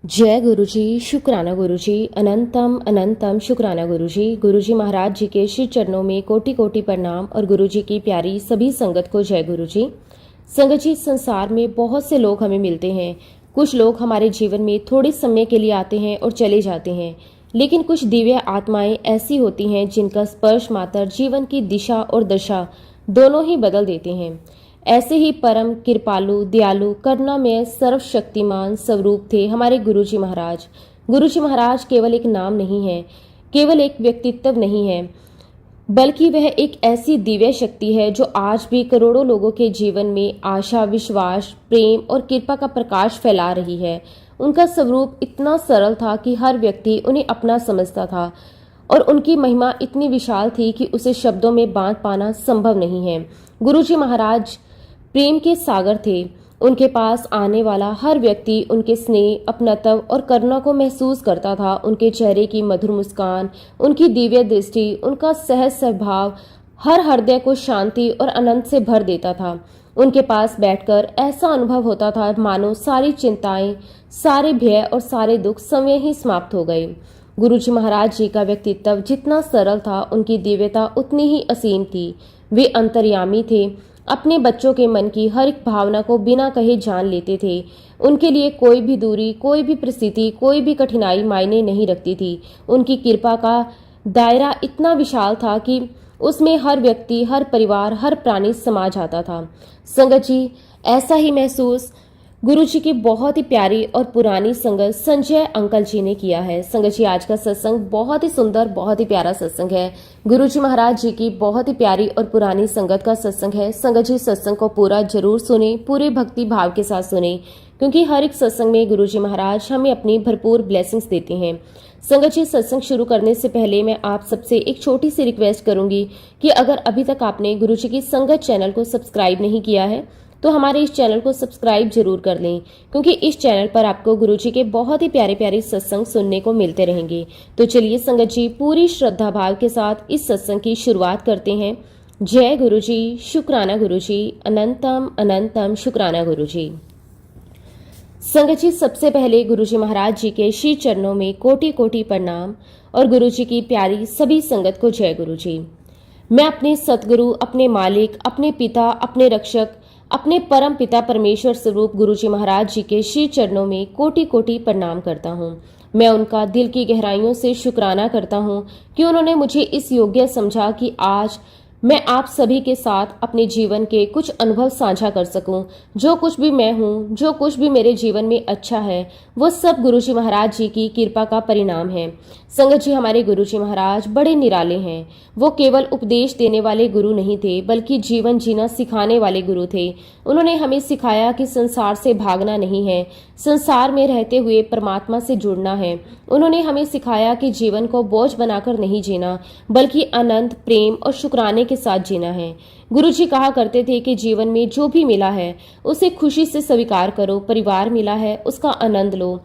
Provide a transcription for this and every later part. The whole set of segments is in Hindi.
जय गुरुजी, शुक्राना गुरुजी, अनंतम अनंतम शुक्राना गुरुजी। गुरुजी महाराज जी के श्री चरणों में कोटि कोटि प्रणाम और गुरुजी की प्यारी सभी संगत को जय गुरुजी। संगत जी, संसार में बहुत से लोग हमें मिलते हैं। कुछ लोग हमारे जीवन में थोड़े समय के लिए आते हैं और चले जाते हैं, लेकिन कुछ दिव्य आत्माएं ऐसी होती हैं जिनका स्पर्श मात्र जीवन की दिशा और दशा दोनों ही बदल देते हैं। ऐसे ही परम कृपालु, दयालु, करुणामय, सर्वशक्तिमान स्वरूप थे हमारे गुरुजी महाराज। गुरुजी महाराज केवल एक नाम नहीं है, केवल एक व्यक्तित्व नहीं है, बल्कि वह एक ऐसी दिव्य शक्ति है जो आज भी करोड़ों लोगों के जीवन में आशा, विश्वास, प्रेम और कृपा का प्रकाश फैला रही है। उनका स्वरूप इतना सरल था कि हर व्यक्ति उन्हें अपना समझता था और उनकी महिमा इतनी विशाल थी कि उसे शब्दों में बांध पाना संभव नहीं है। गुरुजी महाराज प्रेम के सागर थे। उनके पास आने वाला हर व्यक्ति उनके स्नेह, अपनत्व और करुणा को महसूस करता था। उनके चेहरे की मधुर मुस्कान, उनकी दिव्य दृष्टि, उनका सहज स्वभाव हर हृदय को शांति और आनंद से भर देता था। उनके पास बैठकर ऐसा अनुभव होता था मानो सारी चिंताएं, सारे भय और सारे दुख समय ही समाप्त हो गए। गुरुजी महाराज जी का व्यक्तित्व जितना सरल था, उनकी दिव्यता उतनी ही असीम थी। वे अंतर्यामी थे, अपने बच्चों के मन की हर एक भावना को बिना कहे जान लेते थे। उनके लिए कोई भी दूरी, कोई भी परिस्थिति, कोई भी कठिनाई मायने नहीं रखती थी। उनकी कृपा का दायरा इतना विशाल था कि उसमें हर व्यक्ति, हर परिवार, हर प्राणी समा जाता था। संगत जी, ऐसा ही महसूस गुरुजी की बहुत ही प्यारी और पुरानी संगत संजय अंकल जी ने किया है। संगत जी, आज का सत्संग बहुत ही सुंदर, बहुत ही प्यारा सत्संग है। गुरुजी महाराज जी की बहुत ही प्यारी और पुरानी संगत का सत्संग है। संगत जी, सत्संग को पूरा जरूर सुने, पूरे भक्ति भाव के साथ सुने, क्योंकि हर एक सत्संग में गुरुजी महाराज हमें अपनी भरपूर ब्लेसिंग्स देते हैं। संगत जी, सत्संग शुरू करने से पहले मैं आप सबसे एक छोटी सी रिक्वेस्ट करूंगी कि अगर अभी तक आपने गुरुजी की संगत चैनल को सब्सक्राइब नहीं किया है तो हमारे इस चैनल को सब्सक्राइब जरूर कर लें, क्योंकि इस चैनल पर आपको गुरुजी के बहुत ही प्यारे प्यारे सत्संग सुनने को मिलते रहेंगे। तो चलिए संगत जी, पूरी श्रद्धा भाव के साथ इस सत्संग की शुरुआत करते हैं। जय गुरुजी, शुक्राना गुरुजी, अनंतम अनंतम शुक्राना गुरुजी। संगत जी, सबसे पहले गुरुजी महाराज जी के श्री चरणों में कोटि कोटि प्रणाम और गुरुजी की प्यारी सभी संगत को जय गुरुजी। मैं अपने सतगुरु, अपने मालिक, अपने पिता, अपने रक्षक, अपने परम पिता परमेश्वर स्वरूप गुरुजी महाराज जी के श्री चरणों में कोटि कोटि प्रणाम करता हूँ। मैं उनका दिल की गहराइयों से शुक्राना करता हूँ कि उन्होंने मुझे इस योग्य समझा कि आज मैं आप सभी के साथ अपने जीवन के कुछ अनुभव साझा कर सकूं। जो कुछ भी मैं हूं, जो कुछ भी मेरे जीवन में अच्छा है, वो सब गुरुजी महाराज जी की कृपा का परिणाम है। संगत जी, हमारे गुरुजी महाराज बड़े निराले हैं। वो केवल उपदेश देने वाले गुरु नहीं थे, बल्कि जीवन जीना सिखाने वाले गुरु थे। उन्होंने हमें सिखाया कि संसार से भागना नहीं है, संसार में रहते हुए परमात्मा से जुड़ना है। उन्होंने हमें सिखाया कि जीवन को बोझ बनाकर नहीं जीना, बल्कि आनंद, प्रेम और शुक्राने के साथ जीना है। गुरुजी कहा करते थे कि जीवन में जो भी मिला है उसे खुशी से स्वीकार करो। परिवार मिला है, उसका आनंद लो।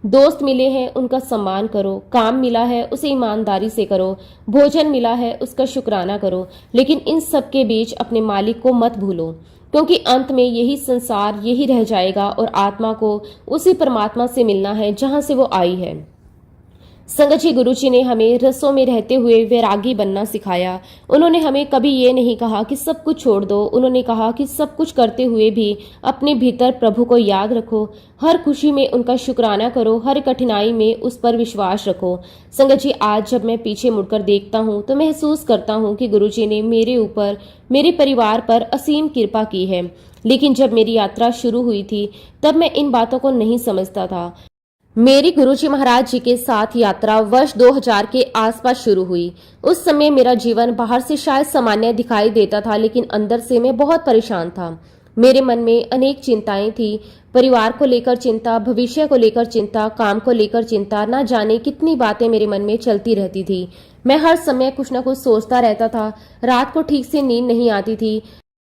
दोस्त मिले हैं, उनका सम्मान करो। काम मिला है, उसे ईमानदारी से करो। भोजन मिला है, उसका शुक्राना करो। लेकिन इन सब के बीच अपने मालिक को मत भूलो, क्योंकि अंत में यही संसार यही रह जाएगा और आत्मा को उसी परमात्मा से मिलना है जहां से वो आई है। संगत जी, गुरुजी ने हमें रसों में रहते हुए वैरागी बनना सिखाया। उन्होंने हमें कभी ये नहीं कहा कि सब कुछ छोड़ दो। उन्होंने कहा कि सब कुछ करते हुए भी अपने भीतर प्रभु को याद रखो। हर खुशी में उनका शुक्राना करो, हर कठिनाई में उस पर विश्वास रखो। संगत जी, आज जब मैं पीछे मुड़कर देखता हूँ तो महसूस करता हूँ कि गुरुजी ने मेरे ऊपर, मेरे परिवार पर असीम कृपा की है। लेकिन जब मेरी यात्रा शुरू हुई थी तब मैं इन बातों को नहीं समझता था। मेरी गुरुजी महाराज जी के साथ यात्रा वर्ष 2000 के आसपास शुरू हुई। उस समय मेरा जीवन बाहर से शायद सामान्य दिखाई देता था, लेकिन अंदर से मैं बहुत परेशान था। मेरे मन में अनेक चिंताएं थी। परिवार को लेकर चिंता, भविष्य को लेकर चिंता, काम को लेकर चिंता, ना जाने कितनी बातें मेरे मन में चलती रहती थी। मैं हर समय कुछ न कुछ सोचता रहता था। रात को ठीक से नींद नहीं आती थी।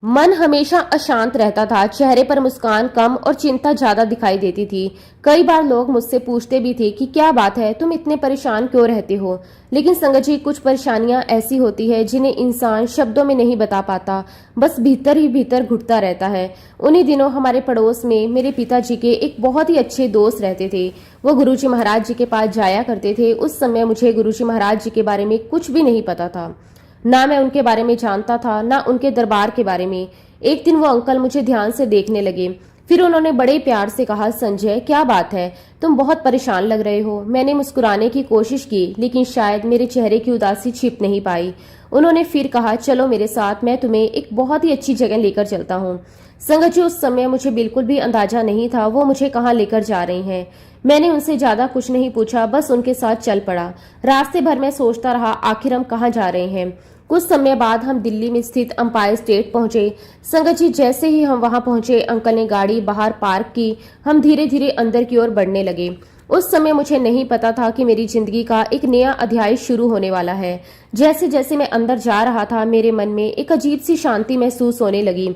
मन हमेशा अशांत रहता था, चेहरे पर मुस्कान कम और चिंता ज्यादा दिखाई देती थी। कई बार लोग मुझसे पूछते भी थे कि क्या बात है, तुम इतने परेशान क्यों रहते हो। लेकिन संगत जी, कुछ परेशानियां ऐसी होती है जिन्हें इंसान शब्दों में नहीं बता पाता, बस भीतर ही भीतर घुटता रहता है। उन्हीं दिनों हमारे पड़ोस में मेरे पिताजी के एक बहुत ही अच्छे दोस्त रहते थे। वो गुरुजी महाराज जी के पास जाया करते थे। उस समय मुझे गुरुजी महाराज जी के बारे में कुछ भी नहीं पता था, ना मैं उनके बारे में जानता था, ना उनके दरबार के बारे में। एक दिन वो अंकल मुझे ध्यान से देखने लगे। फिर उन्होंने बड़े प्यार से कहा, संजय क्या बात है, तुम बहुत परेशान लग रहे हो। मैंने मुस्कुराने की कोशिश की, लेकिन शायद मेरे चेहरे की उदासी छिप नहीं पाई। उन्होंने फिर कहा, चलो मेरे साथ, मैं तुम्हें एक बहुत ही अच्छी जगह लेकर चलता हूँ। संगत जी, उस समय मुझे बिल्कुल भी अंदाजा नहीं था वो मुझे कहाँ लेकर जा रहे हैं। मैंने उनसे ज्यादा कुछ नहीं पूछा, बस उनके साथ चल पड़ा। रास्ते भर मैं सोचता रहा आखिर हम कहाँ जा रहे हैं। कुछ समय बाद हम दिल्ली में स्थित अंपायर स्टेट पहुंचे। संगत जी, जैसे ही हम वहां पहुंचे, अंकल ने गाड़ी बाहर पार्क की। हम धीरे धीरे अंदर की ओर बढ़ने लगे। उस समय मुझे नहीं पता था कि मेरी जिंदगी का एक नया अध्याय शुरू होने वाला है। जैसे जैसे मैं अंदर जा रहा था, मेरे मन में एक अजीब सी शांति महसूस होने लगी।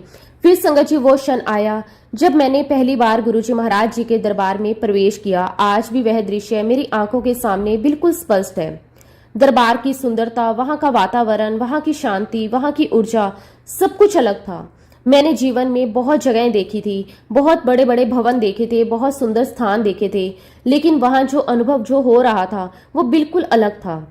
फिर संगत जी, वो क्षण आया जब मैंने पहली बार गुरुजी महाराज जी के दरबार में प्रवेश किया। आज भी वह दृश्य मेरी आंखों के सामने बिल्कुल स्पष्ट है। दरबार की सुंदरता, वहां का वातावरण, वहां की शांति, वहां की ऊर्जा, सब कुछ अलग था। मैंने जीवन में बहुत जगहें देखी थी, बहुत बड़े बड़े भवन देखे थे, बहुत सुंदर स्थान देखे थे, लेकिन वहां जो अनुभव जो हो रहा था वो बिल्कुल अलग था।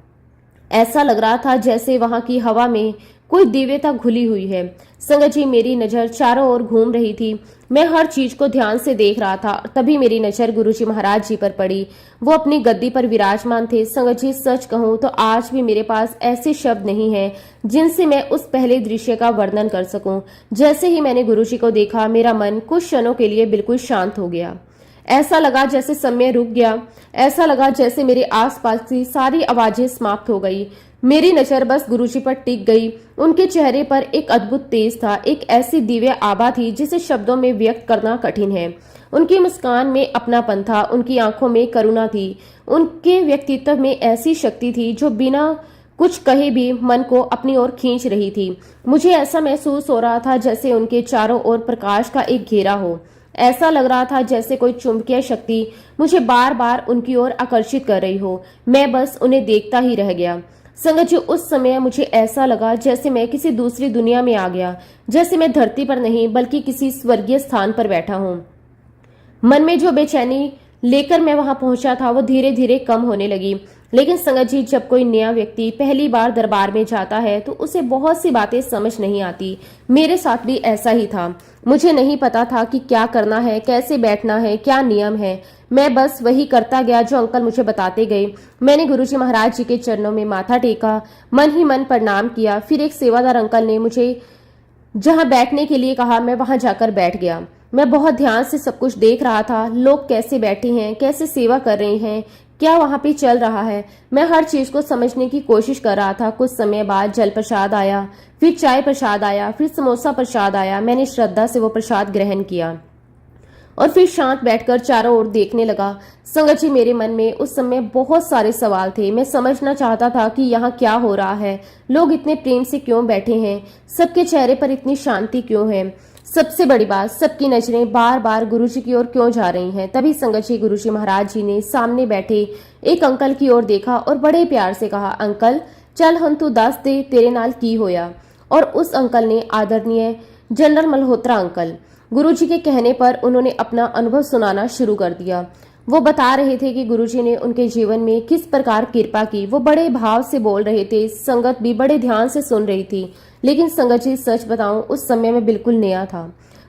ऐसा लग रहा था जैसे वहां की हवा में कोई दिव्यता घुली हुई है। संगत जी, मेरी नजर चारों ओर घूम रही थी। मैं हर चीज को ध्यान से देख रहा था। तभी मेरी नजर गुरुजी महाराज जी पर पड़ी। वो अपनी गद्दी पर विराजमान थे। संगत जी, सच कहूं तो आज भी मेरे पास ऐसे शब्द नहीं हैं जिनसे मैं उस पहले दृश्य का वर्णन कर सकूं। जैसे ही मैंने गुरुजी को देखा, मेरा मन कुछ क्षणों के लिए बिल्कुल शांत हो गया। ऐसा लगा जैसे समय रुक गया। ऐसा लगा जैसे मेरे आसपास की सारी आवाजें समाप्त हो गई। मेरी नजर बस गुरुजी पर टिक गई। उनके चेहरे पर एक अद्भुत तेज था, एक ऐसी दिव्य आभा थी जिसे शब्दों में व्यक्त करना कठिन है। उनकी मुस्कान में अपनापन था, उनकी आंखों में करुणा थी, उनके व्यक्तित्व में ऐसी शक्ति थी जो बिना कुछ कहे भी मन को अपनी ओर खींच रही थी। मुझे ऐसा महसूस हो रहा था जैसे उनके चारों ओर प्रकाश का एक घेरा हो। ऐसा लग रहा था जैसे कोई चुंबकीय शक्ति मुझे बार बार उनकी ओर आकर्षित कर रही हो। मैं बस उन्हें देखता ही रह गया। संगत जी, उस समय मुझे ऐसा लगा जैसे मैं किसी दूसरी दुनिया में आ गया, जैसे मैं धरती पर नहीं बल्कि किसी स्वर्गीय स्थान पर बैठा हूँ। मन में जो बेचैनी लेकर मैं वहां पहुंचा था वो धीरे धीरे कम होने लगी। लेकिन संगत जी, जब कोई नया व्यक्ति पहली बार दरबार में जाता है तो उसे बहुत सी बातें समझ नहीं आती। मेरे साथ भी ऐसा ही था। मुझे नहीं पता था कि क्या करना है, कैसे बैठना है, क्या नियम है। मैं बस वही करता गया जो अंकल मुझे बताते गए। मैंने गुरुजी महाराज जी के चरणों में माथा टेका, मन ही मन प्रणाम किया। फिर एक सेवादार अंकल ने मुझे जहां बैठने के लिए कहा, मैं वहां जाकर बैठ गया। मैं बहुत ध्यान से सब कुछ देख रहा था, लोग कैसे बैठे हैं, कैसे सेवा कर रहे हैं, क्या वहां पे चल रहा है। मैं हर चीज को समझने की कोशिश कर रहा था। कुछ समय बाद जल प्रसाद आया, फिर चाय प्रसाद आया, फिर समोसा प्रसाद आया। मैंने श्रद्धा से वो प्रसाद ग्रहण किया और फिर शांत बैठकर चारों ओर देखने लगा। संगत जी, मेरे मन में उस समय बहुत सारे सवाल थे। मैं समझना चाहता था कि यहाँ क्या हो रहा है, लोग इतने प्रेम से क्यों बैठे हैं, सबके चेहरे पर इतनी शांति क्यों है। सबसे बड़ी बात, सबकी नजरें बार बार गुरुजी की ओर क्यों जा रही हैं। तभी संगत जी, गुरुजी महाराज जी ने सामने बैठे एक अंकल की ओर देखा और बड़े प्यार से कहा, अंकल चल हम तू दस दे तेरे नाल की होया। और उस अंकल ने आदरणीय जनरल मल्होत्रा अंकल, गुरुजी के कहने पर उन्होंने अपना अनुभव सुनाना शुरू कर दिया। वो बता रहे थे कि गुरुजी ने उनके जीवन में किस प्रकार कृपा की। वो बड़े भाव से बोल रहे थे, संगत भी बड़े ध्यान से सुन रही थी। लेकिन संगत जी, सच बताऊं, उस समय में बिल्कुल नया था।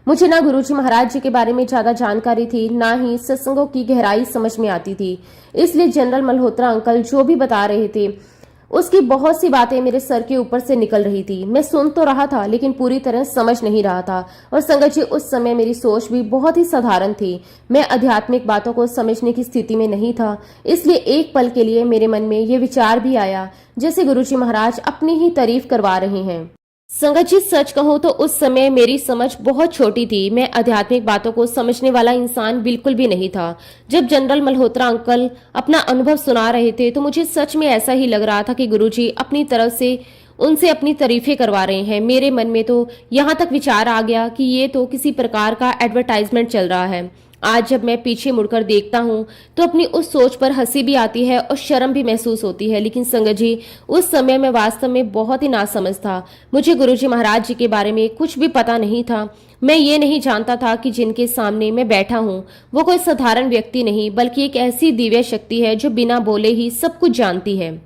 मुझे ना गुरुजी महाराज जी के बारे में ज्यादा जानकारी थी, ना ही सत्संगों की गहराई समझ में आती थी। इसलिए जनरल मल्होत्रा अंकल जो भी बता रहे थे उसकी बहुत सी बातें मेरे सर के ऊपर से निकल रही थी। मैं सुन तो रहा था लेकिन पूरी तरह समझ नहीं रहा था। और संगत जी, उस समय मेरी सोच भी बहुत ही साधारण थी। मैं आध्यात्मिक बातों को समझने की स्थिति में नहीं था। इसलिए एक पल के लिए मेरे मन में ये विचार भी आया जैसे गुरुजी महाराज अपनी ही तारीफ करवा रहे हैं। संगत जी, सच कहूं तो उस समय मेरी समझ बहुत छोटी थी। मैं आध्यात्मिक बातों को समझने वाला इंसान बिल्कुल भी नहीं था। जब जनरल मल्होत्रा अंकल अपना अनुभव सुना रहे थे तो मुझे सच में ऐसा ही लग रहा था कि गुरुजी अपनी तरफ से उनसे अपनी तारीफें करवा रहे हैं। मेरे मन में तो यहाँ तक विचार आ गया कि ये तो किसी प्रकार का एडवर्टाइजमेंट चल रहा है। आज जब मैं पीछे मुड़कर देखता हूँ तो अपनी उस सोच पर हंसी भी आती है और शर्म भी महसूस होती है। लेकिन संगत जी, उस समय मैं वास्तव में बहुत ही नासमझ था। मुझे गुरुजी महाराज जी के बारे में कुछ भी पता नहीं था। मैं ये नहीं जानता था कि जिनके सामने मैं बैठा हूँ वो कोई साधारण व्यक्ति नहीं, बल्कि एक ऐसी दिव्य शक्ति है जो बिना बोले ही सब कुछ जानती है।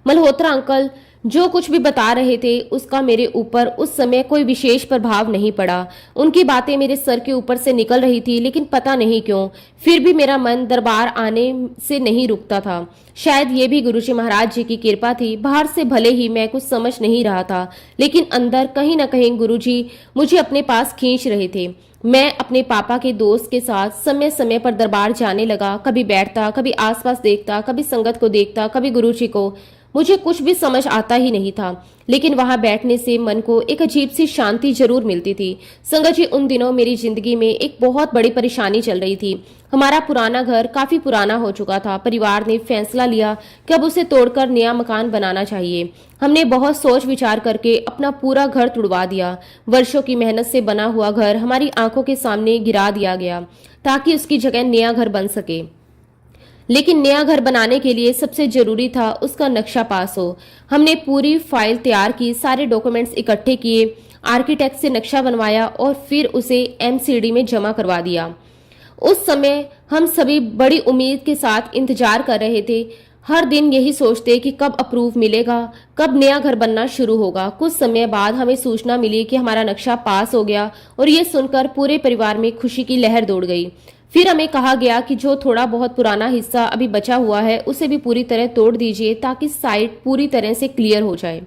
मल्होत्रा अंकल जो कुछ भी बता रहे थे उसका मेरे ऊपर उस समय कोई विशेष प्रभाव नहीं पड़ा। उनकी बातें मेरे सर के ऊपर से निकल रही थी, लेकिन पता नहीं क्यों फिर भी मेरा मन दरबार आने से नहीं रुकता था। शायद ये भी गुरुजी महाराज जी की कृपा थी। बाहर से भले ही मैं कुछ समझ नहीं रहा था, लेकिन अंदर कहीं न कहीं गुरुजी मुझे अपने पास खींच रहे थे। मैं अपने पापा के दोस्त के साथ समय समय पर दरबार जाने लगा। कभी बैठता, कभी आसपास देखता, कभी संगत को देखता, कभी गुरुजी को। मुझे कुछ भी समझ आता ही नहीं था, लेकिन वहां बैठने से मन को एक अजीब सी शांति जरूर मिलती थी। संगत जी, उन दिनों मेरी जिंदगी में एक बहुत बड़ी परेशानी चल रही थी। हमारा पुराना घर काफी पुराना हो चुका था। परिवार ने फैसला लिया कि अब उसे तोड़कर नया मकान बनाना चाहिए। हमने बहुत सोच विचार करके अपना पूरा घर तुड़वा दिया। वर्षों की मेहनत से बना हुआ घर हमारी आंखों के सामने गिरा दिया गया ताकि उसकी जगह नया घर बन सके। लेकिन नया घर बनाने के लिए सबसे जरूरी था उसका नक्शा पास हो। हमने पूरी फाइल तैयार की, सारे डॉक्यूमेंट्स इकट्ठे किए, आर्किटेक्ट से नक्शा बनवाया और फिर उसे एमसीडी में जमा करवा दिया। उस समय हम सभी बड़ी उम्मीद के साथ इंतजार कर रहे थे। हर दिन यही सोचते कि कब अप्रूव मिलेगा, कब नया घर बनना शुरू होगा। कुछ समय बाद हमें सूचना मिली कि हमारा नक्शा पास हो गया और ये सुनकर पूरे परिवार में खुशी की लहर दौड़ गई। फिर हमें कहा गया कि जो थोड़ा बहुत पुराना हिस्सा अभी बचा हुआ है उसे भी पूरी तरह तोड़ दीजिए ताकि साइट पूरी तरह से क्लियर हो जाए।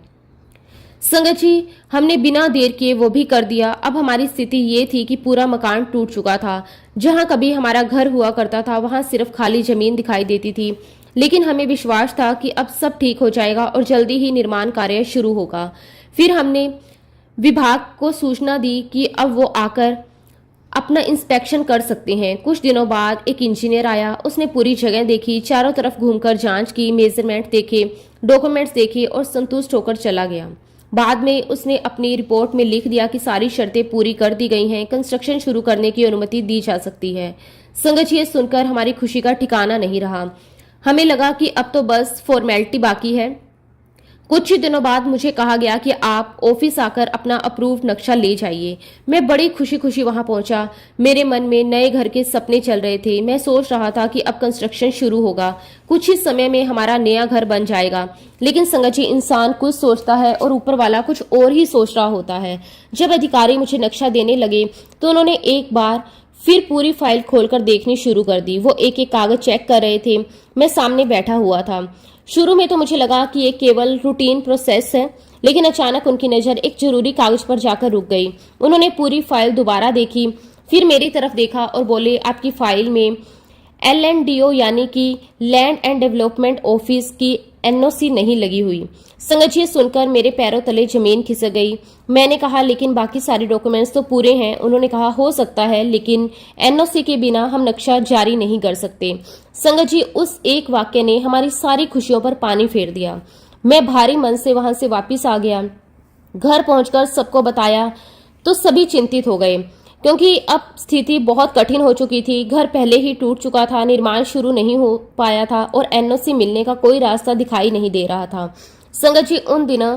संगत जी, हमने बिना देर किए वो भी कर दिया। अब हमारी स्थिति ये थी कि पूरा मकान टूट चुका था। जहां कभी हमारा घर हुआ करता था वहां सिर्फ खाली जमीन दिखाई देती थी, लेकिन हमें विश्वास था कि अब सब ठीक हो जाएगा और जल्दी ही निर्माण कार्य शुरू होगा। फिर हमने विभाग को सूचना दी कि अब वो आकर अपना इंस्पेक्शन कर सकते हैं। कुछ दिनों बाद एक इंजीनियर आया। उसने पूरी जगह देखी, चारों तरफ घूमकर जांच की, मेजरमेंट देखे, डॉक्यूमेंट्स देखे और संतुष्ट होकर चला गया। बाद में उसने अपनी रिपोर्ट में लिख दिया कि सारी शर्तें पूरी कर दी गई हैं, कंस्ट्रक्शन शुरू करने की अनुमति दी जा सकती है। संगत जी, ये सुनकर हमारी खुशी का ठिकाना नहीं रहा। हमें लगा कि अब तो बस फॉर्मेलिटी बाकी है। कुछ ही दिनों बाद मुझे कहा गया कि आप ऑफिस आकर अपना अप्रूव नक्शा ले जाइए। मैं बड़ी खुशी खुशी वहां पहुंचा। मेरे मन में नए घर के सपने चल रहे थे। मैं सोच रहा था कि अब कंस्ट्रक्शन शुरू होगा, कुछ ही समय में हमारा नया घर बन जाएगा। लेकिन संगत जी, इंसान कुछ सोचता है और ऊपर वाला कुछ और ही सोच रहा होता है। जब अधिकारी मुझे नक्शा देने लगे तो उन्होंने एक बार फिर पूरी फाइल खोलकर देखनी शुरू कर दी। वो एक एक कागज चेक कर रहे थे। मैं सामने बैठा हुआ था। शुरू में तो मुझे लगा कि ये केवल रूटीन प्रोसेस है, लेकिन अचानक उनकी नज़र एक जरूरी कागज पर जाकर रुक गई। उन्होंने पूरी फाइल दोबारा देखी, फिर मेरी तरफ देखा और बोले, आपकी फाइल में LNDO यानी कि लैंड एंड डेवलपमेंट ऑफिस की NOC नहीं लगी हुई। संगत जी, सुनकर मेरे पैरों तले जमीन खिसक गई। मैंने कहा, लेकिन बाकी सारे डॉक्यूमेंट्स तो पूरे हैं। उन्होंने कहा, हो सकता है, लेकिन NOC के बिना हम नक्शा जारी नहीं कर सकते। संगत जी, उस एक वाक्य ने हमारी सारी खुशियों पर पानी फेर दिया। मैं भारी मन से वहां से वापिस आ गया। घर पहुंचकर सबको बताया तो सभी चिंतित हो गए, क्योंकि अब स्थिति बहुत कठिन हो चुकी थी। घर पहले ही टूट चुका था, निर्माण शुरू नहीं हो पाया था और NOC मिलने का कोई रास्ता दिखाई नहीं दे रहा था। संगत जी, उन दिनों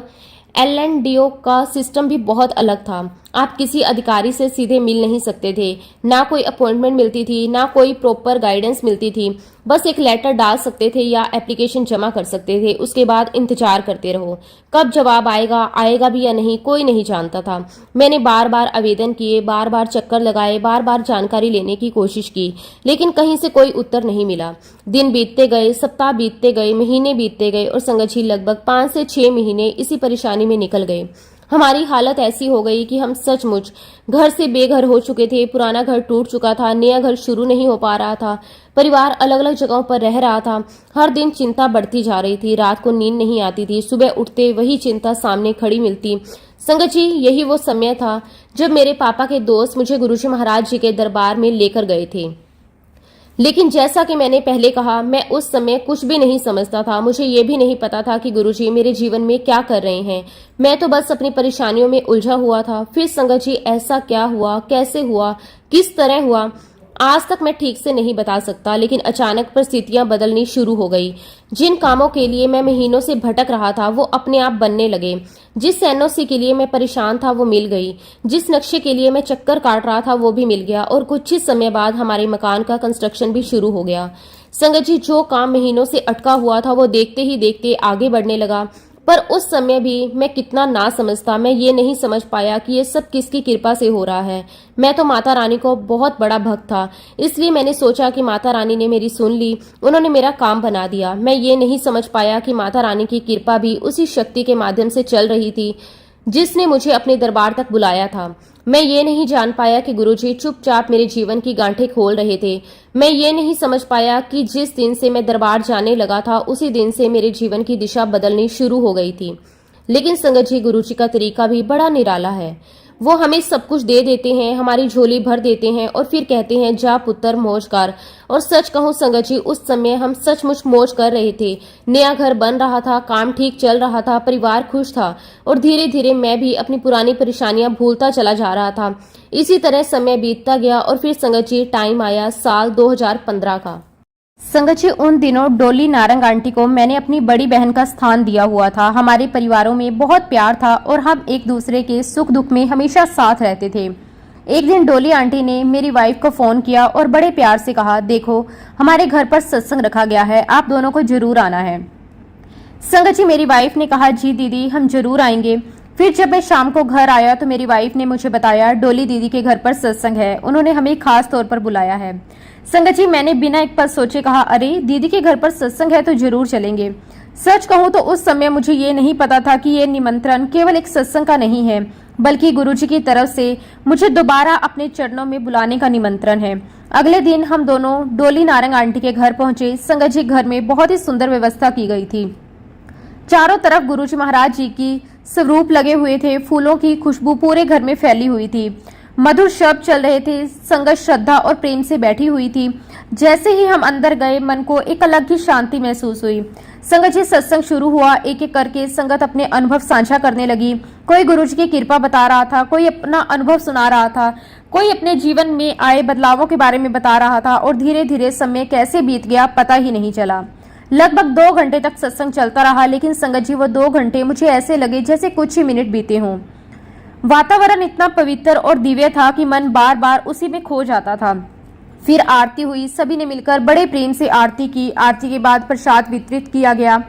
LNDO का सिस्टम भी बहुत अलग था। आप किसी अधिकारी से सीधे मिल नहीं सकते थे, ना कोई अपॉइंटमेंट मिलती थी, ना कोई प्रॉपर गाइडेंस मिलती थी। बस एक लेटर डाल सकते थे या एप्लीकेशन जमा कर सकते थे। उसके बाद इंतजार करते रहो, कब जवाब आएगा, आएगा भी या नहीं, कोई नहीं जानता था। मैंने बार बार आवेदन किए, बार बार चक्कर लगाए, बार बार जानकारी लेने की कोशिश की, लेकिन कहीं से कोई उत्तर नहीं मिला। दिन बीतते गए, सप्ताह बीतते गए, महीने बीतते गए और संगत जी, लगभग 5 से 6 महीने इसी परेशानी में निकल गए। हमारी हालत ऐसी हो गई कि हम सचमुच घर से बेघर हो चुके थे। पुराना घर टूट चुका था, नया घर शुरू नहीं हो पा रहा था। परिवार अलग अलग जगहों पर रह रहा था। हर दिन चिंता बढ़ती जा रही थी। रात को नींद नहीं आती थी। सुबह उठते वही चिंता सामने खड़ी मिलती। संगत जी, यही वो समय था जब मेरे पापा के दोस्त मुझे गुरुजी महाराज जी के दरबार में लेकर गए थे। लेकिन जैसा कि मैंने पहले कहा, मैं उस समय कुछ भी नहीं समझता था। मुझे ये भी नहीं पता था कि गुरुजी मेरे जीवन में क्या कर रहे हैं। मैं तो बस अपनी परेशानियों में उलझा हुआ था। फिर संगत जी, ऐसा क्या हुआ, कैसे हुआ, किस तरह हुआ, आज तक मैं ठीक से नहीं बता सकता। लेकिन अचानक परिस्थितियां बदलनी शुरू हो गई। जिन कामों के लिए मैं महीनों से भटक रहा था वो अपने आप बनने लगे। जिस एनओसी के लिए मैं परेशान था वो मिल गई। जिस नक्शे के लिए मैं चक्कर काट रहा था वो भी मिल गया। और कुछ ही समय बाद हमारे मकान का कंस्ट्रक्शन भी शुरू हो गया। संगत जी, जो काम महीनों से अटका हुआ था वो देखते ही देखते आगे बढ़ने लगा। पर उस समय भी मैं कितना ना समझता, मैं ये नहीं समझ पाया कि ये सब किसकी कृपा से हो रहा है। मैं तो माता रानी को बहुत बड़ा भक्त था, इसलिए मैंने सोचा कि माता रानी ने मेरी सुन ली, उन्होंने मेरा काम बना दिया। मैं ये नहीं समझ पाया कि माता रानी की कृपा भी उसी शक्ति के माध्यम से चल रही थी जिसने मुझे अपने दरबार तक बुलाया था। मैं ये नहीं जान पाया कि गुरुजी चुपचाप मेरे जीवन की गांठें खोल रहे थे। मैं ये नहीं समझ पाया कि जिस दिन से मैं दरबार जाने लगा था उसी दिन से मेरे जीवन की दिशा बदलनी शुरू हो गई थी। लेकिन संगत जी, गुरुजी का तरीका भी बड़ा निराला है। वो हमें सब कुछ दे देते हैं, हमारी झोली भर देते हैं और फिर कहते हैं जा पुत्र मौज कर। और सच कहूं संगत जी, उस समय हम सचमुच मौज कर रहे थे। नया घर बन रहा था, काम ठीक चल रहा था, परिवार खुश था और धीरे धीरे मैं भी अपनी पुरानी परेशानियां भूलता चला जा रहा था। इसी तरह समय बीतता गया और फिर संगत जी टाइम आया साल 2015 का। संगत जी, उन दिनों डोली नारंग आंटी को मैंने अपनी बड़ी बहन का स्थान दिया हुआ था। हमारे परिवारों में बहुत प्यार था और हम एक दूसरे के सुख दुख में हमेशा साथ रहते थे। एक दिन डोली आंटी ने मेरी वाइफ को फोन किया और बड़े प्यार से कहा, देखो हमारे घर पर सत्संग रखा गया है, आप दोनों को जरूर आना है। संगत जी, मेरी वाइफ ने कहा जी दीदी हम जरूर आएंगे। फिर जब मैं शाम को घर आया तो मेरी वाइफ ने मुझे बताया डोली दीदी के घर पर सत्संग है, उन्होंने हमें खास तौर पर बुलाया है। संगत जी, मैंने बिना एक पल सोचे कहा, अरे दीदी के घर पर सत्संग है तो जरूर चलेंगे। सच कहूं तो उस समय मुझे ये नहीं पता था कि ये निमंत्रण केवल एक सत्संग का नहीं है, बल्कि गुरुजी की तरफ से मुझे दोबारा अपने चरणों में बुलाने का निमंत्रण है। अगले दिन हम दोनों डोली नारंग आंटी के घर पहुंचे। संगत जी, घर में बहुत ही सुंदर व्यवस्था की गई थी। चारों तरफ गुरुजी महाराज जी की स्वरूप लगे हुए थे। फूलों की खुशबू पूरे घर में फैली हुई थी। मधुर शब्द चल रहे थे। संगत श्रद्धा और प्रेम से बैठी हुई थी। जैसे ही हम अंदर गए मन को एक अलग ही शांति महसूस हुई। संगत जी, सत्संग शुरू हुआ। एक एक करके संगत अपने अनुभव साझा करने लगी। कोई गुरुजी की कृपा बता रहा था, कोई अपना अनुभव सुना रहा था, कोई अपने जीवन में आए बदलावों के बारे में बता रहा था। और धीरे धीरे समय कैसे बीत गया पता ही नहीं चला। लगभग 2 घंटे तक सत्संग चलता रहा। लेकिन संगत जी, वो 2 घंटे मुझे ऐसे लगे जैसे कुछ ही मिनट बीते हों। वातावरण इतना पवित्र और दिव्य था कि मन बार बार उसी में खो जाता था। फिर आरती हुई। सभी ने मिलकर बड़े प्रेम से आरती की। आरती के बाद प्रसाद वितरित किया गया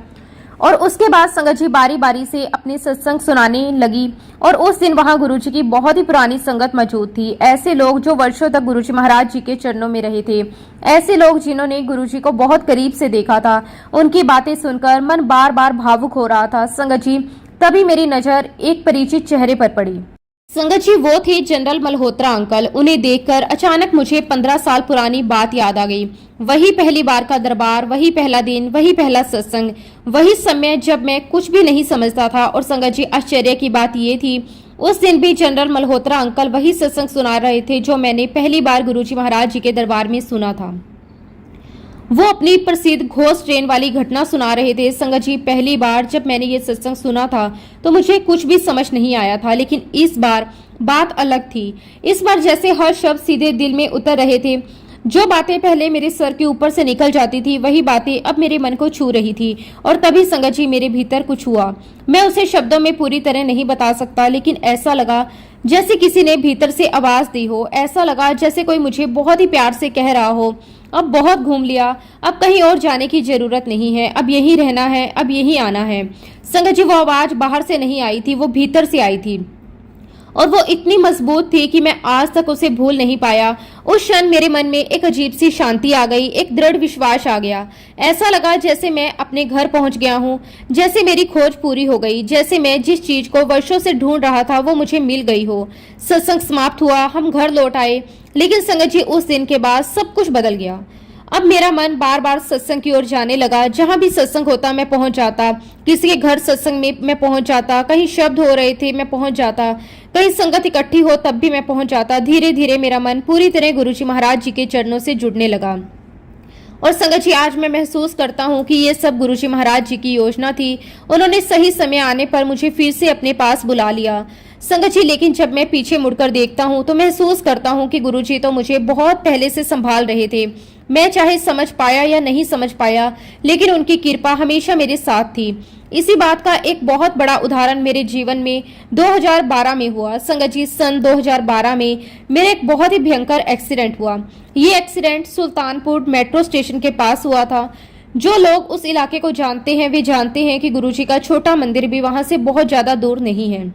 और उसके बाद संगत जी बारी बारी से अपने सत्संग सुनाने लगी। और उस दिन वहां गुरुजी की बहुत ही पुरानी संगत मौजूद थी। ऐसे लोग जो वर्षों तक गुरुजी महाराज जी के चरणों में रहे थे, ऐसे लोग जिन्होंने गुरुजी को बहुत करीब से देखा था। उनकी बातें सुनकर मन बार बार भावुक हो रहा था। संगत जी, तभी मेरी नजर एक परिचित चेहरे पर पड़ी। संगत जी, वो थे जनरल मल्होत्रा अंकल। उन्हें देखकर अचानक मुझे 15 साल पुरानी बात याद आ गई। वही पहली बार का दरबार, वही पहला दिन, वही पहला सत्संग, वही समय जब मैं कुछ भी नहीं समझता था। और संगत जी, आश्चर्य की बात ये थी, उस दिन भी जनरल मल्होत्रा अंकल वही सत्संग सुना रहे थे जो मैंने पहली बार गुरुजी महाराज जी के दरबार में सुना था। वो अपनी प्रसिद्ध घोष ट्रेन वाली घटना सुना रहे थे। संगत जी, पहली बार जब मैंने ये सत्संग सुना था तो मुझे कुछ भी समझ नहीं आया था। लेकिन इस बार बात अलग थी। इस बार जैसे हर शब्द सीधे दिल में उतर रहे थे। जो बातें पहले मेरे सर के ऊपर से निकल जाती थी वही बातें अब मेरे मन को छू रही थी। और तभी संगत जी, मेरे भीतर कुछ हुआ। मैं उसे शब्दों में पूरी तरह नहीं बता सकता, लेकिन ऐसा लगा जैसे किसी ने भीतर से आवाज दी हो। ऐसा लगा जैसे कोई मुझे बहुत ही प्यार से कह रहा हो, अब बहुत घूम लिया, अब कहीं और जाने की जरूरत नहीं है, अब यहीं रहना है, अब यहीं आना है। संगत जी, वो आवाज बाहर से नहीं आई थी, वो भीतर से आई थी और वो इतनी मजबूत थी कि मैं आज तक उसे भूल नहीं पाया। उस क्षण मेरे मन में एक अजीब सी शांति आ गई, एक दृढ़ विश्वास आ गया। ऐसा लगा जैसे मैं अपने घर पहुंच गया हूं, जैसे मेरी खोज पूरी हो गई, जैसे मैं जिस चीज को वर्षों से ढूंढ रहा था वो मुझे मिल गई हो। सत्संग समाप्त हुआ, हम घर लौट आए। लेकिन संगत जी, उस दिन के बाद सब कुछ बदल गया। अब मेरा मन बार बार सत्संग की ओर जाने लगा। जहां भी सत्संग होता मैं पहुंच जाता। किसी के घर सत्संग में मैं पहुंच जाता। कहीं शब्द हो रहे थे मैं पहुंच जाता। कहीं संगत इकट्ठी हो तब भी मैं पहुंच जाता। धीरे धीरे मेरा मन पूरी तरह गुरुजी महाराज जी के चरणों से जुड़ने लगा। और संगत जी, आज मैं महसूस करता हूँ कि ये सब गुरुजी महाराज जी की योजना थी। उन्होंने सही समय आने पर मुझे फिर से अपने पास बुला लिया। संगत जी, लेकिन जब मैं पीछे मुड़कर देखता हूँ तो महसूस करता हूँ कि गुरुजी तो मुझे बहुत पहले से संभाल रहे थे। मैं चाहे समझ पाया या नहीं समझ पाया, लेकिन उनकी कृपा हमेशा मेरे साथ थी। इसी बात का एक बहुत बड़ा उदाहरण मेरे जीवन में 2012 में हुआ। संगत जी, सन 2012 में मेरे एक बहुत ही भयंकर एक्सीडेंट हुआ। ये एक्सीडेंट सुल्तानपुर मेट्रो स्टेशन के पास हुआ था। जो लोग उस इलाके को जानते हैं वे जानते हैं कि गुरुजी का छोटा मंदिर भी वहां से बहुत ज्यादा दूर नहीं है।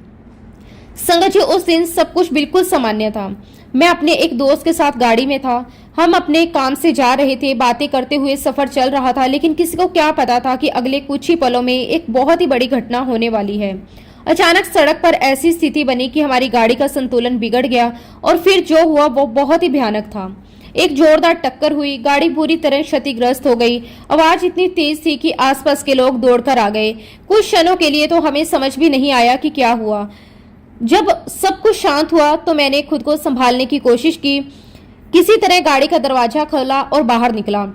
संगत जी, उस दिन सब कुछ बिल्कुल सामान्य था। मैं अपने एक दोस्त के साथ गाड़ी में था। हम अपने काम से जा रहे थे, बातें करते हुए सफर चल रहा था, लेकिन किसी को क्या पता था कि अगले कुछ ही पलों में एक बहुत ही बड़ी घटना होने वाली है। अचानक सड़क पर ऐसी स्थिति बनी कि हमारी गाड़ी का संतुलन बिगड़ गया और फिर जो हुआ वो बहुत ही भयानक था। एक जोरदार टक्कर हुई, गाड़ी पूरी तरह क्षतिग्रस्त हो गई। आवाज इतनी तेज थी कि आसपास के लोग दौड़कर आ गए। कुछ क्षणों के लिए तो हमें समझ भी नहीं आया कि क्या हुआ। जब सब कुछ शांत हुआ तो मैंने खुद को संभालने की कोशिश की। किसी तरह गाड़ी का दरवाजा खोला और बाहर निकला।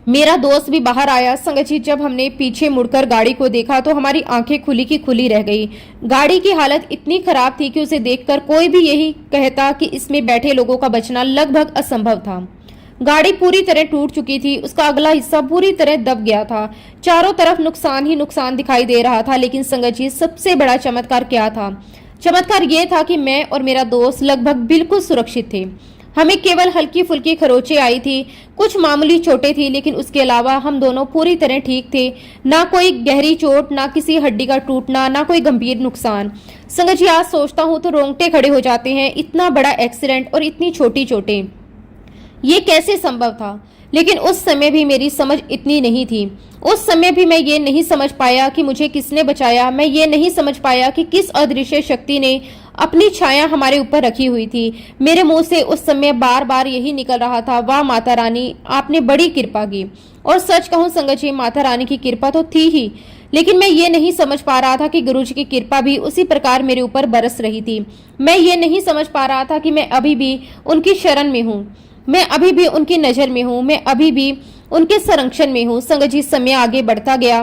मेरा दोस्त भी बाहर आया। संगत जी, जब हमने पीछे मुड़कर गाड़ी को देखा तो हमारी आंखें खुली की खुली रह गई। गाड़ी की हालत इतनी खराब थी कि उसे देखकर कोई भी यही कहता कि इसमें बैठे लोगों का बचना लगभग असंभव था। गाड़ी पूरी तरह टूट चुकी थी। उसका अगला हिस्सा पूरी तरह दब गया था। चारों तरफ नुकसान ही नुकसान दिखाई दे रहा था। लेकिन संगत जी, सबसे बड़ा चमत्कार क्या था? चमत्कार ये था कि मैं और मेरा दोस्त लगभग बिल्कुल सुरक्षित थे। हमें केवल हल्की फुल्की खरोंचें आई थी, कुछ मामूली चोटें थी, लेकिन उसके अलावा हम दोनों पूरी तरह ठीक थे। ना कोई गहरी चोट, ना किसी हड्डी का टूटना, ना कोई गंभीर नुकसान। संगत जी, आज सोचता हूँ तो रोंगटे खड़े हो जाते हैं। इतना बड़ा एक्सीडेंट और इतनी छोटी चोटें, ये कैसे संभव था? लेकिन उस समय भी मेरी समझ इतनी नहीं थी। उस समय भी मैं ये नहीं समझ पाया कि मुझे किसने बचाया। मैं ये नहीं समझ पाया कि किस अदृश्य शक्ति ने अपनी छाया हमारे ऊपर रखी हुई थी। मेरे मुंह से उस समय बार बार यही निकल रहा था, वाह माता रानी, आपने बड़ी कृपा की। और सच कहूं संगत जी, माता रानी की कृपा तो थी ही, लेकिन मैं ये नहीं समझ पा रहा था कि गुरुजी की कृपा भी उसी प्रकार मेरे ऊपर बरस रही थी। मैं ये नहीं समझ पा रहा था कि मैं अभी भी उनकी शरण में हूँ, मैं अभी भी उनकी नजर में हूँ, मैं अभी भी उनके संरक्षण में हूँ। संगत जी, समय आगे बढ़ता गया।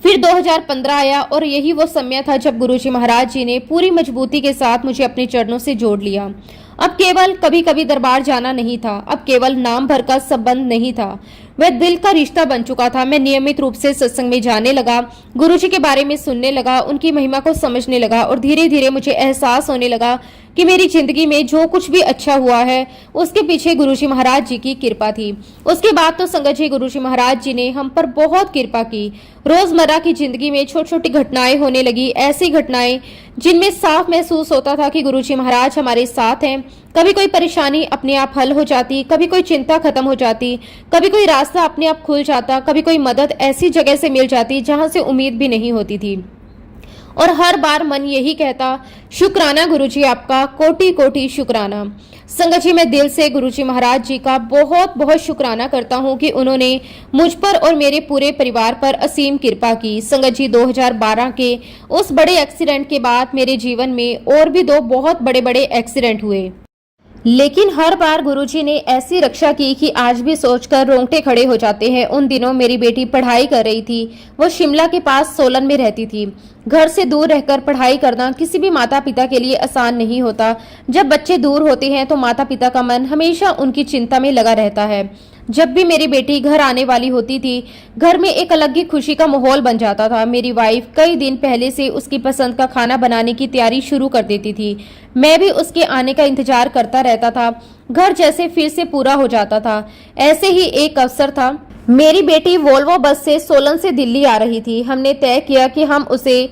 फिर 2015 आया और यही वो समय था जब गुरुजी महाराज जी ने पूरी मजबूती के साथ मुझे अपने चरणों से जोड़ लिया। अब केवल कभी कभी दरबार जाना नहीं था, अब केवल नाम भर का संबंध नहीं था, वह दिल का रिश्ता बन चुका था। मैं नियमित रूप से सत्संग में जाने लगा, गुरुजी के बारे में सुनने लगा, उनकी महिमा को समझने लगा और धीरे धीरे मुझे एहसास होने लगा कि मेरी जिंदगी में जो कुछ भी अच्छा हुआ है उसके पीछे गुरुजी महाराज जी की कृपा थी। उसके बाद तो संगत जी, गुरुजी महाराज जी ने हम पर बहुत कृपा की। रोजमर्रा की जिंदगी में छोटी छोटी घटनाएं होने लगी, ऐसी घटनाएं जिनमें साफ महसूस होता था कि गुरुजी महाराज हमारे साथ हैं। कभी कोई परेशानी अपने आप हल हो जाती, कभी कोई चिंता खत्म हो जाती, कभी कोई रास्ता अपने आप खुल जाता, कभी कोई मदद ऐसी जगह से मिल जाती जहां से उम्मीद भी नहीं होती थी। और हर बार मन यही कहता, शुक्राना गुरुजी, आपका कोटि कोटि शुक्राना। संगत जी, मैं दिल से गुरुजी महाराज जी का बहुत बहुत शुक्राना करता हूँ कि उन्होंने मुझ पर और मेरे पूरे परिवार पर असीम कृपा की। संगत जी, 2012 के उस बड़े एक्सीडेंट के बाद मेरे जीवन में और भी 2 बहुत बड़े बड़े एक्सीडेंट हुए, लेकिन हर बार गुरुजी ने ऐसी रक्षा की कि आज भी सोचकर रोंगटे खड़े हो जाते हैं। उन दिनों मेरी बेटी पढ़ाई कर रही थी। वो शिमला के पास सोलन में रहती थी। घर से दूर रहकर पढ़ाई करना किसी भी माता पिता के लिए आसान नहीं होता। जब बच्चे दूर होते हैं तो माता पिता का मन हमेशा उनकी चिंता में लगा रहता है। जब भी मेरी बेटी घर आने वाली होती थी, घर में एक अलग ही खुशी का माहौल बन जाता था। मेरी वाइफ कई दिन पहले से उसकी पसंद का खाना बनाने की तैयारी शुरू कर देती थी। मैं भी उसके आने का इंतजार करता रहता था। घर जैसे फिर से पूरा हो जाता था। ऐसे ही एक अवसर था, मेरी बेटी वोल्वो बस से सोलन से दिल्ली आ रही थी। हमने तय किया कि हम उसे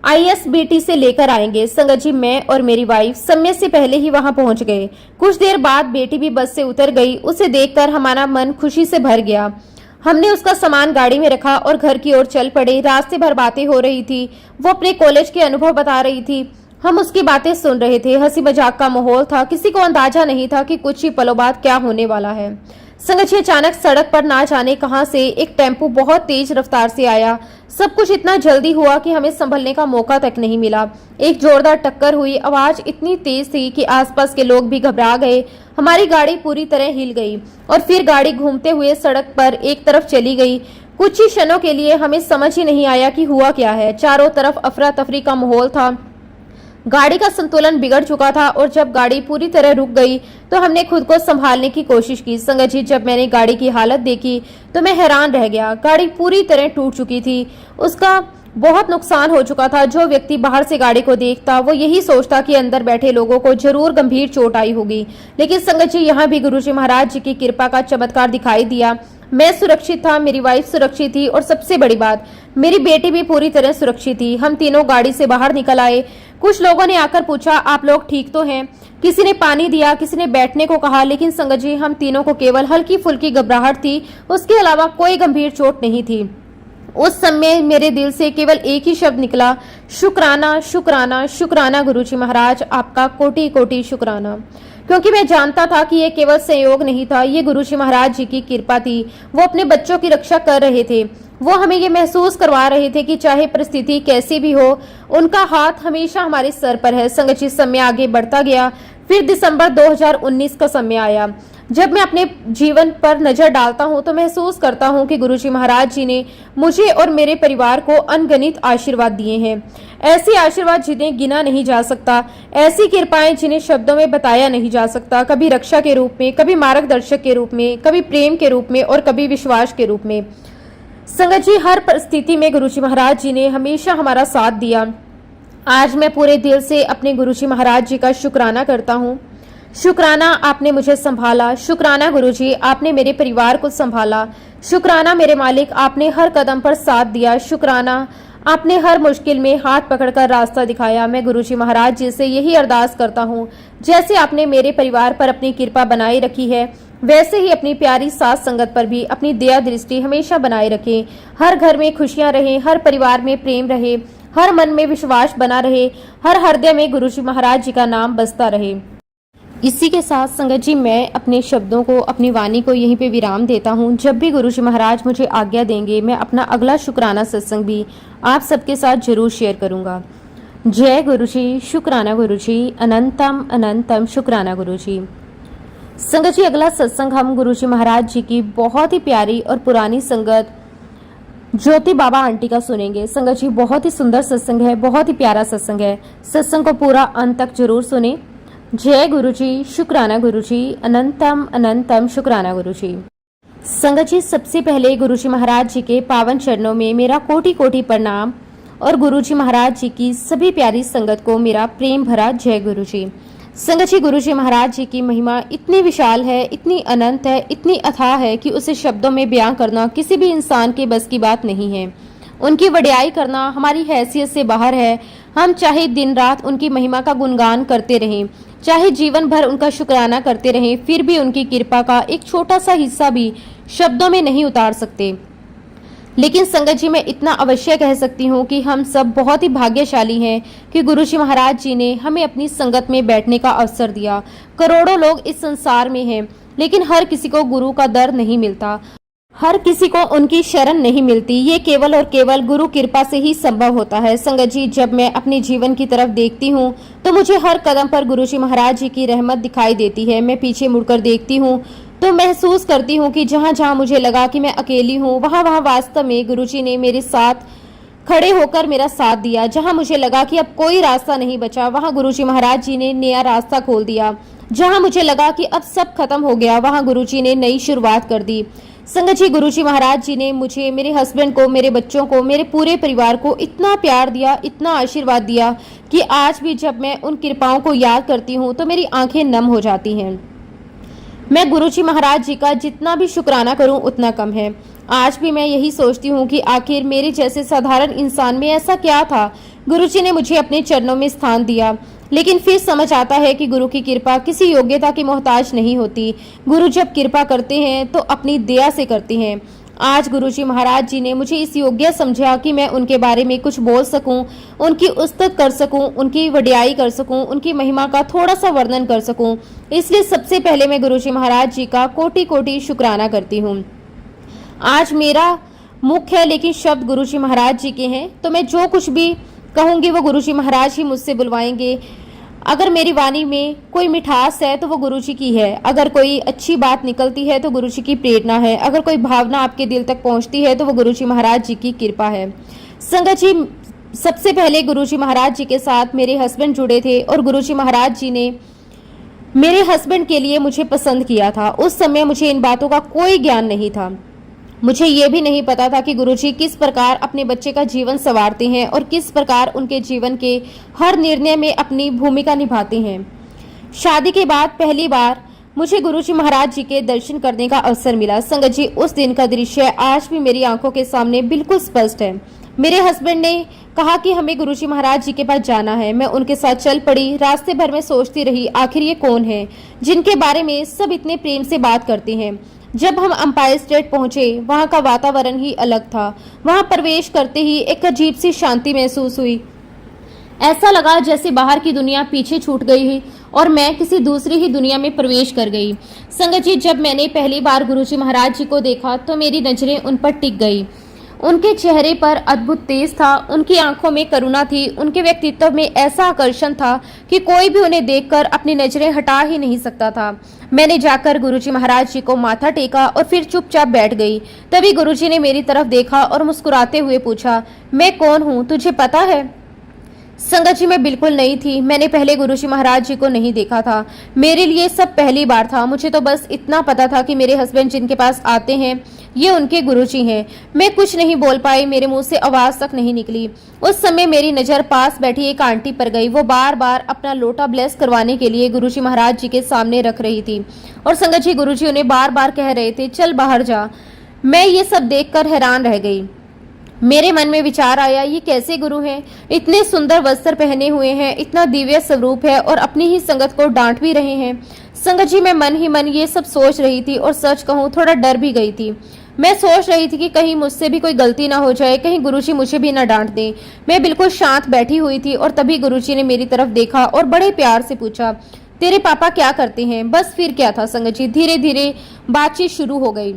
ISBT से लेकर आएंगे। संगत जी, मैं और मेरी वाइफ समय से पहले ही वहां पहुंच गए। कुछ देर बाद बेटी भी बस से उतर गई। उसे देखकर हमारा मन खुशी से भर गया। हमने उसका सामान गाड़ी में रखा और घर की ओर चल पड़े। रास्ते भर बातें हो रही थी। वो अपने कॉलेज के अनुभव बता रही थी, हम उसकी बातें सुन रहे थे। हंसी मजाक का माहौल था। किसी को अंदाजा नहीं था कि कुछ ही पलों बाद क्या होने वाला है। संगत जी, अचानक सड़क पर ना जाने कहां से एक टेम्पो बहुत तेज रफ्तार से आया। सब कुछ इतना जल्दी हुआ कि हमें संभलने का मौका तक नहीं मिला। एक जोरदार टक्कर हुई। आवाज इतनी तेज थी कि आसपास के लोग भी घबरा गए। हमारी गाड़ी पूरी तरह हिल गई और फिर गाड़ी घूमते हुए सड़क पर एक तरफ चली गई। कुछ ही क्षणों के लिए हमें समझ ही नहीं आया कि हुआ क्या है। चारों तरफ अफरा तफरी का माहौल था। गाड़ी का संतुलन बिगड़ चुका था और जब गाड़ी पूरी तरह रुक गई तो हमने खुद को संभालने की कोशिश की। संगत जी, जब मैंने गाड़ी की हालत देखी तो मैं हैरान रह गया। गाड़ी पूरी तरह टूट चुकी थी। उसका बहुत नुकसान हो चुका था। जो व्यक्ति बाहर से गाड़ी को देखता वो यही सोचता कि अंदर बैठे लोगों को जरूर गंभीर चोट आई होगी। लेकिन संगत जी, यहाँ भी गुरुजी महाराज जी की कृपा का चमत्कार दिखाई दिया। मैं सुरक्षित था, मेरी वाइफ सुरक्षित थी और सबसे बड़ी बात, मेरी बेटी भी पूरी तरह सुरक्षित थी। हम तीनों गाड़ी से बाहर निकल आए। कुछ लोगों ने आकर पूछा, आप लोग ठीक तो हैं? किसी ने पानी दिया, किसी ने बैठने को कहा। लेकिन संगत जी, हम तीनों को केवल हल्की फुल्की घबराहट थी, उसके अलावा कोई गंभीर चोट नहीं थी। उस समय मेरे दिल से केवल एक ही शब्द निकला, शुक्राना शुक्राना शुक्राना गुरुजी महाराज, आपका कोटि कोटि शुक्राना। क्योंकि मैं जानता था कि ये केवल संयोग नहीं था, ये गुरुजी महाराज जी की कृपा थी। वो अपने बच्चों की रक्षा कर रहे थे। वो हमें ये महसूस करवा रहे थे कि चाहे परिस्थिति कैसी भी हो, उनका हाथ हमेशा हमारे सर पर है। संगत जी, समय आगे बढ़ता गया। फिर दिसंबर 2019 का समय आया। जब मैं अपने जीवन पर नजर डालता हूं तो महसूस करता हूं कि गुरुजी महाराज जी ने मुझे और मेरे परिवार को अनगिनत आशीर्वाद दिए हैं। ऐसे आशीर्वाद जिन्हें गिना नहीं जा सकता, ऐसी कृपाएं जिन्हें शब्दों में बताया नहीं जा सकता। कभी रक्षा के रूप में, कभी मार्गदर्शक के रूप में, कभी प्रेम के रूप में और कभी विश्वास के रूप में। संगत जी, हर परिस्थिति में गुरुजी महाराज जी ने हमेशा हमारा साथ दिया। आज मैं पूरे दिल से अपने गुरुजी महाराज जी का शुक्राना करता हूँ। शुक्राना, आपने मुझे संभाला। शुक्राना गुरुजी, आपने मेरे परिवार को संभाला। शुक्राना मेरे मालिक, आपने हर कदम पर साथ दिया। शुक्राना, आपने हर मुश्किल में हाथ पकड़कर रास्ता दिखाया। मैं गुरुजी महाराज जी से यही अरदास करता हूँ, जैसे आपने मेरे परिवार पर अपनी कृपा बनाए रखी है, वैसे ही अपनी प्यारी साथ संगत पर भी अपनी दया दृष्टि हमेशा बनाए रखें। हर घर में खुशियां रहें, हर परिवार में प्रेम रहे, हर मन में विश्वास बना रहे, हर हृदय में गुरुजी महाराज जी का नाम बसता रहे। इसी के साथ संगत जी, मैं अपने शब्दों को, अपनी वाणी को यहीं पे विराम देता हूँ। जब भी गुरुजी महाराज मुझे आज्ञा देंगे, मैं अपना अगला शुक्राना सत्संग भी आप सबके साथ जरूर शेयर करूँगा। जय गुरुजी, शुक्राना गुरुजी, अनंतम अनंतम शुक्राना गुरुजी। संगत जी, अगला सत्संग हम गुरुजी महाराज जी की बहुत ही प्यारी और पुरानी संगत ज्योति बाबा आंटी का सुनेंगे। संगत जी, बहुत ही सुंदर सत्संग है, बहुत ही प्यारा सत्संग है। सत्संग को पूरा अंत तक जरूर सुने। जय गुरुजी, शुक्राना गुरुजी, अनंतम अनंतम शुक्राना गुरुजी। संगत जी, सबसे पहले गुरुजी महाराज जी के पावन चरणों में मेरा कोटि कोटि प्रणाम और गुरुजी महाराज जी की सभी प्यारी संगत को मेरा प्रेम भरा जय गुरुजी। संगत जी, गुरुजी महाराज जी की महिमा इतनी विशाल है, इतनी अनंत है, इतनी अथाह है कि उसे शब्दों में बयां करना किसी भी इंसान के बस की बात नहीं है। उनकी वड्याई करना हमारी हैसियत से बाहर है। हम चाहे दिन रात उनकी महिमा का गुणगान करते रहें, चाहे जीवन भर उनका शुक्राना करते रहें, फिर भी उनकी कृपा का एक छोटा सा हिस्सा भी शब्दों में नहीं उतार सकते। लेकिन संगत जी, मैं इतना अवश्य कह सकती हूँ कि हम सब बहुत ही भाग्यशाली हैं कि गुरुजी महाराज जी ने हमें अपनी संगत में बैठने का अवसर दिया। करोड़ों लोग इस संसार में हैं, लेकिन हर किसी को गुरु का दर नहीं मिलता, हर किसी को उनकी शरण नहीं मिलती। ये केवल और केवल गुरु कृपा से ही संभव होता है। संगत जी, जब मैं अपने जीवन की तरफ देखती हूँ तो मुझे हर कदम पर गुरुजी महाराज जी की रहमत दिखाई देती है। मैं पीछे मुड़कर देखती हूँ तो महसूस करती हूँ कि जहाँ जहाँ मुझे लगा कि मैं अकेली हूँ, वहाँ वहाँ वास्तव में गुरुजी ने मेरे साथ खड़े होकर मेरा साथ दिया। जहाँ मुझे लगा कि अब कोई रास्ता नहीं बचा, वहाँ गुरुजी महाराज जी ने नया रास्ता खोल दिया। जहाँ मुझे लगा कि अब सब खत्म हो गया, वहाँ गुरुजी ने नई शुरुआत कर दी। संगत जी, गुरुजी महाराज जी ने मुझे, मेरे हस्बैंड को, मेरे बच्चों को, मेरे पूरे परिवार को इतना प्यार दिया, इतना आशीर्वाद दिया कि आज भी जब मैं उन कृपाओं को याद करती हूँ तो मेरी आंखें नम हो जाती हैं। मैं गुरुजी महाराज जी का जितना भी शुक्राना करूं उतना कम है। आज भी मैं यही सोचती हूं कि आखिर मेरे जैसे साधारण इंसान में ऐसा क्या था, गुरुजी ने मुझे अपने चरणों में स्थान दिया। लेकिन फिर समझ आता है कि गुरु की कृपा किसी योग्यता की मोहताज नहीं होती। गुरु जब कृपा करते हैं तो अपनी दया से करते हैं। आज गुरुजी महाराज जी ने मुझे इस योग्य समझा कि मैं उनके बारे में कुछ बोल सकूं, उनकी उस्तत कर सकूं, उनकी वडियाई कर सकूं, उनकी महिमा का थोड़ा सा वर्णन कर सकूं। इसलिए सबसे पहले मैं गुरुजी महाराज जी का कोटि कोटि शुक्राना करती हूं। आज मेरा मुख है लेकिन शब्द गुरुजी महाराज जी के हैं, तो मैं जो कुछ भी कहूंगी वो गुरुजी महाराज ही मुझसे बुलवाएंगे। अगर मेरी वाणी में कोई मिठास है तो वो गुरुजी की है, अगर कोई अच्छी बात निकलती है तो गुरुजी की प्रेरणा है, अगर कोई भावना आपके दिल तक पहुंचती है तो वो गुरुजी महाराज जी की कृपा है। संगत जी, सबसे पहले गुरुजी महाराज जी के साथ मेरे हस्बैंड जुड़े थे और गुरुजी महाराज जी ने मेरे हस्बैंड के लिए मुझे पसंद किया था। उस समय मुझे इन बातों का कोई ज्ञान नहीं था। मुझे ये भी नहीं पता था कि गुरुजी किस प्रकार अपने बच्चे का जीवन संवारते हैं और किस प्रकार उनके जीवन के हर निर्णय में अपनी भूमिका निभाते हैं। शादी के बाद पहली बार मुझे गुरुजी महाराज जी के दर्शन करने का अवसर मिला। संगत जी, उस दिन का दृश्य आज भी मेरी आंखों के सामने बिल्कुल स्पष्ट है। मेरे हस्बैंड ने कहा कि हमें गुरुजी महाराज जी के पास जाना है। मैं उनके साथ चल पड़ी। रास्ते भर में सोचती रही, आखिर ये कौन है जिनके बारे में सब इतने प्रेम से बात करते हैं। जब हम अंपायर स्टेट पहुंचे, वहां का वातावरण ही अलग था। वहां प्रवेश करते ही एक अजीब सी शांति महसूस हुई। ऐसा लगा जैसे बाहर की दुनिया पीछे छूट गई है और मैं किसी दूसरी ही दुनिया में प्रवेश कर गई। संगत जी, जब मैंने पहली बार गुरुजी महाराज जी को देखा तो मेरी नजरें उन पर टिक गई। उनके चेहरे पर अद्भुत तेज था, उनकी आंखों में करुणा थी, उनके व्यक्तित्व में ऐसा आकर्षण था कि कोई भी उन्हें देखकर अपनी नजरें हटा ही नहीं सकता था। मैंने जाकर गुरुजी महाराज जी को माथा टेका और फिर चुपचाप बैठ गई। तभी गुरुजी ने मेरी तरफ देखा और मुस्कुराते हुए पूछा, मैं कौन हूँ, तुझे पता है? संगत जी, मैं बिल्कुल नहीं थी। मैंने पहले गुरुजी महाराज जी को नहीं देखा था। मेरे लिए सब पहली बार था। मुझे तो बस इतना पता था कि मेरे हस्बैंड जिनके पास आते हैं ये उनके गुरुजी हैं। मैं कुछ नहीं बोल पाई, मेरे मुंह से आवाज तक नहीं निकली। उस समय मेरी नजर पास बैठी एक आंटी पर गई। वो बार बार अपना लोटा ब्लेस करवाने के लिए गुरुजी महाराज जी के सामने रख रही थी और संगत जी, गुरुजी उन्हें बार बार कह रहे थे, चल बाहर जा। मैं ये सब देखकर हैरान रह गई। मेरे मन में विचार आया, ये कैसे गुरु हैं? इतने सुंदर वस्त्र पहने हुए हैं, इतना दिव्य स्वरूप है और अपनी ही संगत को डांट भी रहे हैं। संगत जी, मैं मन ही मन ये सब सोच रही थी और सच कहूँ थोड़ा डर भी गई थी। मैं सोच रही थी कि कहीं मुझसे भी कोई गलती ना हो जाए, कहीं गुरुजी मुझे भी ना डांट दें। मैं बिल्कुल शांत बैठी हुई थी और तभी गुरुजी ने मेरी तरफ देखा और बड़े प्यार से पूछा, तेरे पापा क्या करते हैं? बस फिर क्या था संगत जी, धीरे धीरे बातचीत शुरू हो गई।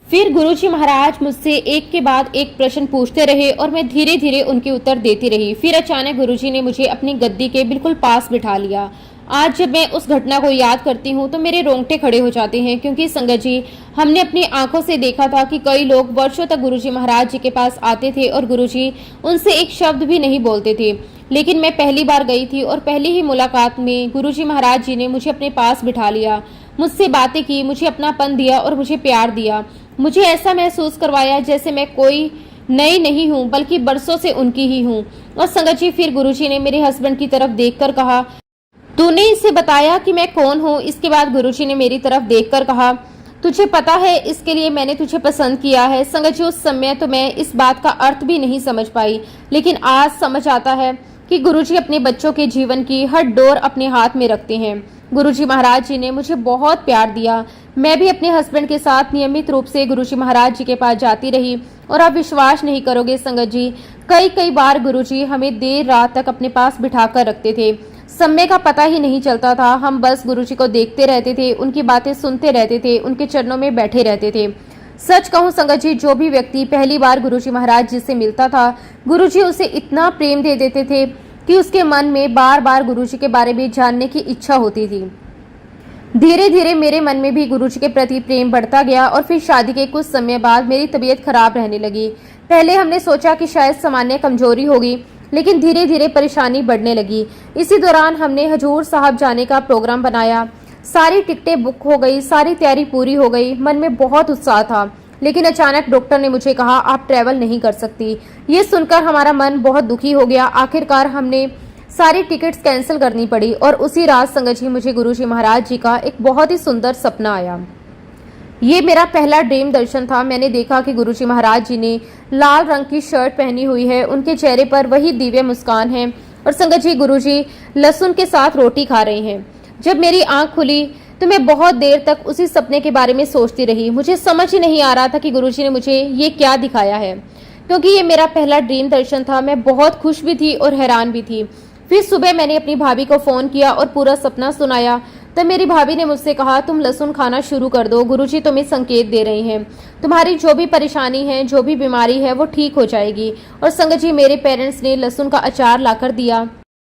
फिर गुरुजी महाराज मुझसे एक के बाद एक प्रश्न पूछते रहे और मैं धीरे धीरे उनके उत्तर देती रही। फिर अचानक गुरुजी ने मुझे अपनी गद्दी के बिल्कुल पास बिठा लिया। आज जब मैं उस घटना को याद करती हूँ तो मेरे रोंगटे खड़े हो जाते हैं, क्योंकि संगत जी, हमने अपनी आंखों से देखा था कि कई लोग वर्षों तक गुरुजी महाराज जी के पास आते थे और गुरुजी उनसे एक शब्द भी नहीं बोलते थे। लेकिन मैं पहली बार गई थी और पहली ही मुलाकात में गुरुजी महाराज जी ने मुझे अपने पास बिठा लिया, मुझसे बातें की, मुझे अपनापन दिया और मुझे प्यार दिया। मुझे ऐसा महसूस करवाया जैसे मैं कोई नई नहीं हूँ बल्कि बरसों से उनकी ही हूँ। और संगत जी, फिर गुरुजी ने मेरे हस्बैंड की तरफ देखकर कहा, तूने इसे बताया कि मैं कौन हूँ? इसके बाद गुरुजी ने मेरी तरफ देखकर कहा, तुझे पता है इसके लिए मैंने तुझे पसंद किया है। संगत जी, उस समय तो मैं इस बात का अर्थ भी नहीं समझ पाई, लेकिन आज समझ आता है कि गुरुजी अपने बच्चों के जीवन की हर डोर अपने हाथ में रखते हैं। गुरुजी महाराज जी ने मुझे बहुत प्यार दिया। मैं भी अपने हस्बैंड के साथ नियमित रूप से गुरुजी महाराज जी के पास जाती रही और आप विश्वास नहीं करोगे संगत जी, कई बार गुरुजी हमें देर रात तक अपने पास बिठा कर रखते थे। समय का पता ही नहीं चलता था। हम बस गुरुजी को देखते रहते थे, उनकी बातें सुनते रहते थे, उनके चरणों में बैठे रहते थे। सच कहूँ संगत जी, जो भी व्यक्ति पहली बार गुरुजी महाराज जी से मिलता था, गुरुजी उसे इतना प्रेम दे देते थे कि उसके मन में बार बार गुरुजी के बारे में जानने की इच्छा होती थी। धीरे धीरे मेरे मन में भी गुरुजी के प्रति प्रेम बढ़ता गया और फिर शादी के कुछ समय बाद मेरी तबीयत खराब रहने लगी। पहले हमने सोचा कि शायद सामान्य कमजोरी होगी, लेकिन धीरे धीरे परेशानी बढ़ने लगी। इसी दौरान हमने हजूर साहब जाने का प्रोग्राम बनाया। सारी टिकटें बुक हो गई, सारी तैयारी पूरी हो गई। मन में बहुत उत्साह था, लेकिन अचानक डॉक्टर ने मुझे कहा, आप ट्रैवल नहीं कर सकती। ये सुनकर हमारा मन बहुत दुखी हो गया। आखिरकार हमने सारी टिकट्स कैंसिल करनी पड़ी और उसी रात संगत जी, मुझे गुरुजी महाराज जी का एक बहुत ही सुंदर सपना आया। ये मेरा पहला ड्रीम दर्शन था। मैंने देखा कि गुरुजी महाराज जी ने लाल रंग की शर्ट पहनी हुई है, उनके चेहरे पर वही दिव्य मुस्कान है और संगत जी, गुरुजी लहसुन के साथ रोटी खा रहे हैं। जब मेरी आंख खुली तो मैं बहुत देर तक उसी सपने के बारे में सोचती रही। मुझे समझ ही नहीं आ रहा था कि गुरुजी ने मुझे ये क्या दिखाया है, क्योंकि ये मेरा पहला ड्रीम दर्शन था। मैं बहुत खुश भी थी और हैरान भी थी। फिर सुबह मैंने अपनी भाभी को फोन किया और पूरा सपना सुनाया। तब मेरी भाभी ने मुझसे कहा, तुम लहसुन खाना शुरू कर दो, गुरुजी तुम्हें संकेत दे रहे हैं, तुम्हारी जो भी परेशानी है, जो भी बीमारी है, वो ठीक हो जाएगी। और संगत जी, मेरे पेरेंट्स ने लहसुन का अचार लाकर दिया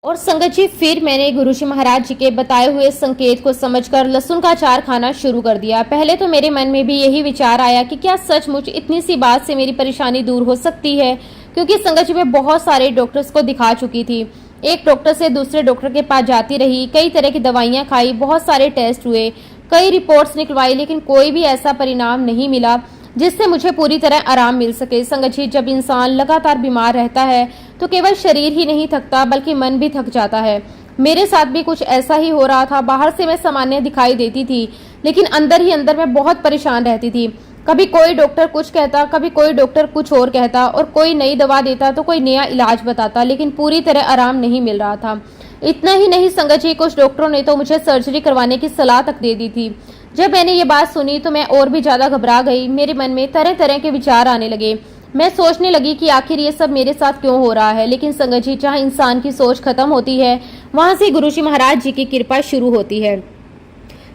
और संगत जी फिर मैंने गुरुजी महाराज जी के बताए हुए संकेत को समझकर लहसुन का अचार खाना शुरू कर दिया। पहले तो मेरे मन में भी यही विचार आया कि क्या सचमुच इतनी सी बात से मेरी परेशानी दूर हो सकती है, क्योंकि संगत जी मैं बहुत सारे डॉक्टर्स को दिखा चुकी थी। एक डॉक्टर से दूसरे डॉक्टर के पास जाती रही, कई तरह की दवाइयां खाई, बहुत सारे टेस्ट हुए, कई रिपोर्ट्स निकलवाई, लेकिन कोई भी ऐसा परिणाम नहीं मिला जिससे मुझे पूरी तरह आराम मिल सके। संगत जी, जब इंसान लगातार बीमार रहता है तो केवल शरीर ही नहीं थकता बल्कि मन भी थक जाता है। मेरे साथ भी कुछ ऐसा ही हो रहा था। बाहर से मैं सामान्य दिखाई देती थी, लेकिन अंदर ही अंदर मैं बहुत परेशान रहती थी। कभी कोई डॉक्टर कुछ कहता, कभी कोई डॉक्टर कुछ और कहता, और कोई नई दवा देता तो कोई नया इलाज बताता, लेकिन पूरी तरह आराम नहीं मिल रहा था। इतना ही नहीं संगत जी, कुछ डॉक्टरों ने तो मुझे सर्जरी करवाने की सलाह तक दे दी थी। जब मैंने ये बात सुनी तो मैं और भी ज्यादा घबरा गई। मेरे मन में तरह तरह के विचार आने लगे। मैं सोचने लगी कि आखिर ये सब मेरे साथ क्यों हो रहा है। लेकिन संगत जी, जहाँ इंसान की सोच खत्म होती है, वहां से गुरुजी महाराज जी की कृपा शुरू होती है।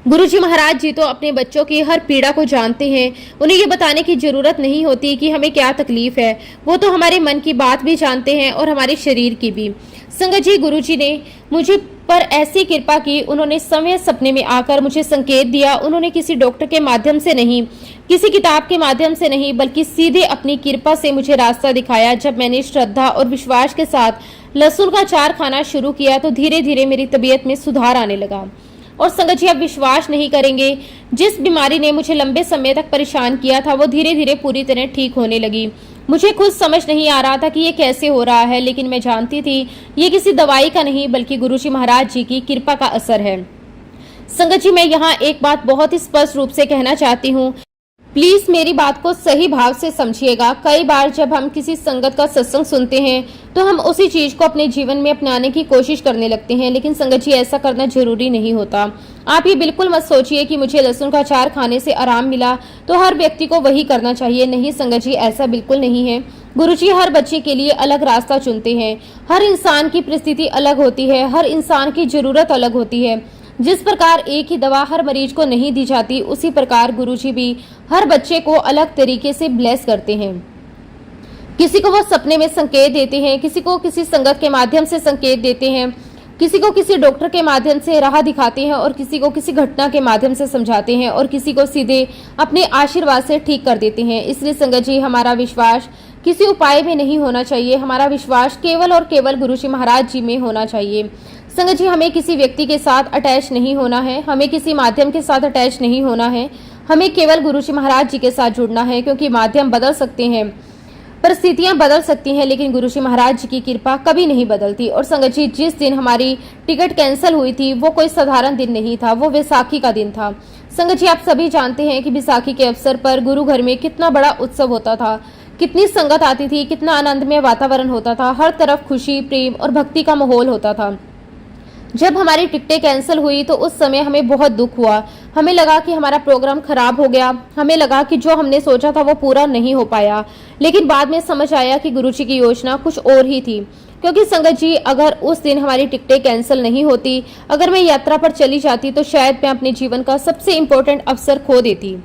गुरुजी महाराज जी तो अपने बच्चों की हर पीड़ा को जानते हैं। उन्हें ये बताने की जरूरत नहीं होती कि हमें क्या तकलीफ है। वो तो हमारे मन की बात भी जानते हैं और हमारे शरीर की भी। संगत जी, गुरुजी ने मुझे पर ऐसी कृपा की, उन्होंने समय सपने में आकर मुझे संकेत दिया। उन्होंने किसी डॉक्टर के माध्यम से नहीं, किसी किताब के माध्यम से नहीं, बल्कि सीधे अपनी कृपा से मुझे रास्ता दिखाया। जब मैंने श्रद्धा और विश्वास के साथ लहसुन का अचार खाना शुरू किया तो धीरे धीरे मेरी तबीयत में सुधार आने लगा। और संगत जी, आप विश्वास नहीं करेंगे, जिस बीमारी ने मुझे लंबे समय तक परेशान किया था वो धीरे धीरे पूरी तरह ठीक होने लगी। मुझे खुद समझ नहीं आ रहा था कि ये कैसे हो रहा है, लेकिन मैं जानती थी ये किसी दवाई का नहीं बल्कि गुरुजी महाराज जी की कृपा का असर है। संगत जी, मैं यहाँ एक बात बहुत ही स्पष्ट रूप से कहना चाहती हूँ, प्लीज मेरी बात को सही भाव से समझिएगा। कई बार जब हम किसी संगत का सत्संग सुनते हैं तो हम उसी चीज को अपने जीवन में अपनाने की कोशिश करने लगते हैं, लेकिन संगत जी ऐसा करना जरूरी नहीं होता। आप ये बिल्कुल मत सोचिए कि मुझे लहसुन का अचार खाने से आराम मिला तो हर व्यक्ति को वही करना चाहिए। नहीं संगत जी, ऐसा बिल्कुल नहीं है। गुरुजी हर बच्चे के लिए अलग रास्ता चुनते हैं। हर इंसान की परिस्थिति अलग होती है, हर इंसान की जरूरत अलग होती है। जिस प्रकार एक ही दवा हर मरीज को नहीं दी जाती, उसी प्रकार गुरुजी भी हर बच्चे को अलग तरीके से ब्लेस करते हैं। किसी को वो सपने में संकेत देते हैं, किसी को किसी संगत के माध्यम से संकेत देते हैं, किसी को किसी डॉक्टर के माध्यम से राह दिखाते हैं, और किसी को किसी घटना के माध्यम से समझाते हैं, और किसी को सीधे अपने आशीर्वाद से ठीक कर देते हैं। इसलिए संगत जी, हमारा विश्वास किसी उपाय में नहीं होना चाहिए। हमारा विश्वास केवल और केवल गुरुजी महाराज जी में होना चाहिए। संगत जी, हमें किसी व्यक्ति के साथ अटैच नहीं होना है, हमें किसी माध्यम के साथ अटैच नहीं होना है। हमें केवल गुरुजी महाराज जी के साथ जुड़ना है, क्योंकि माध्यम बदल सकते हैं, परिस्थितियां बदल सकती हैं, लेकिन गुरुजी महाराज जी की कृपा कभी नहीं बदलती। और संगत जी, जिस दिन हमारी टिकट कैंसिल हुई थी वो कोई साधारण दिन नहीं था, वो वैसाखी का दिन था। संगत जी, आप सभी जानते हैं कि वैसाखी के अवसर पर गुरु घर में कितना बड़ा उत्सव होता था, कितनी संगत आती थी, कितना आनंदमय वातावरण होता था, हर तरफ खुशी, प्रेम और भक्ति का माहौल होता था। जब हमारी टिकटें कैंसिल हुई तो उस समय हमें बहुत दुख हुआ। हमें लगा कि हमारा प्रोग्राम खराब हो गया, हमें लगा कि जो हमने सोचा था वो पूरा नहीं हो पाया। लेकिन बाद में समझ आया कि गुरुजी की योजना कुछ और ही थी। क्योंकि संगत जी, अगर उस दिन हमारी टिकटें कैंसिल नहीं होती, अगर मैं यात्रा पर चली जाती, तो शायद मैं अपने जीवन का सबसे इम्पोर्टेंट अवसर खो देती।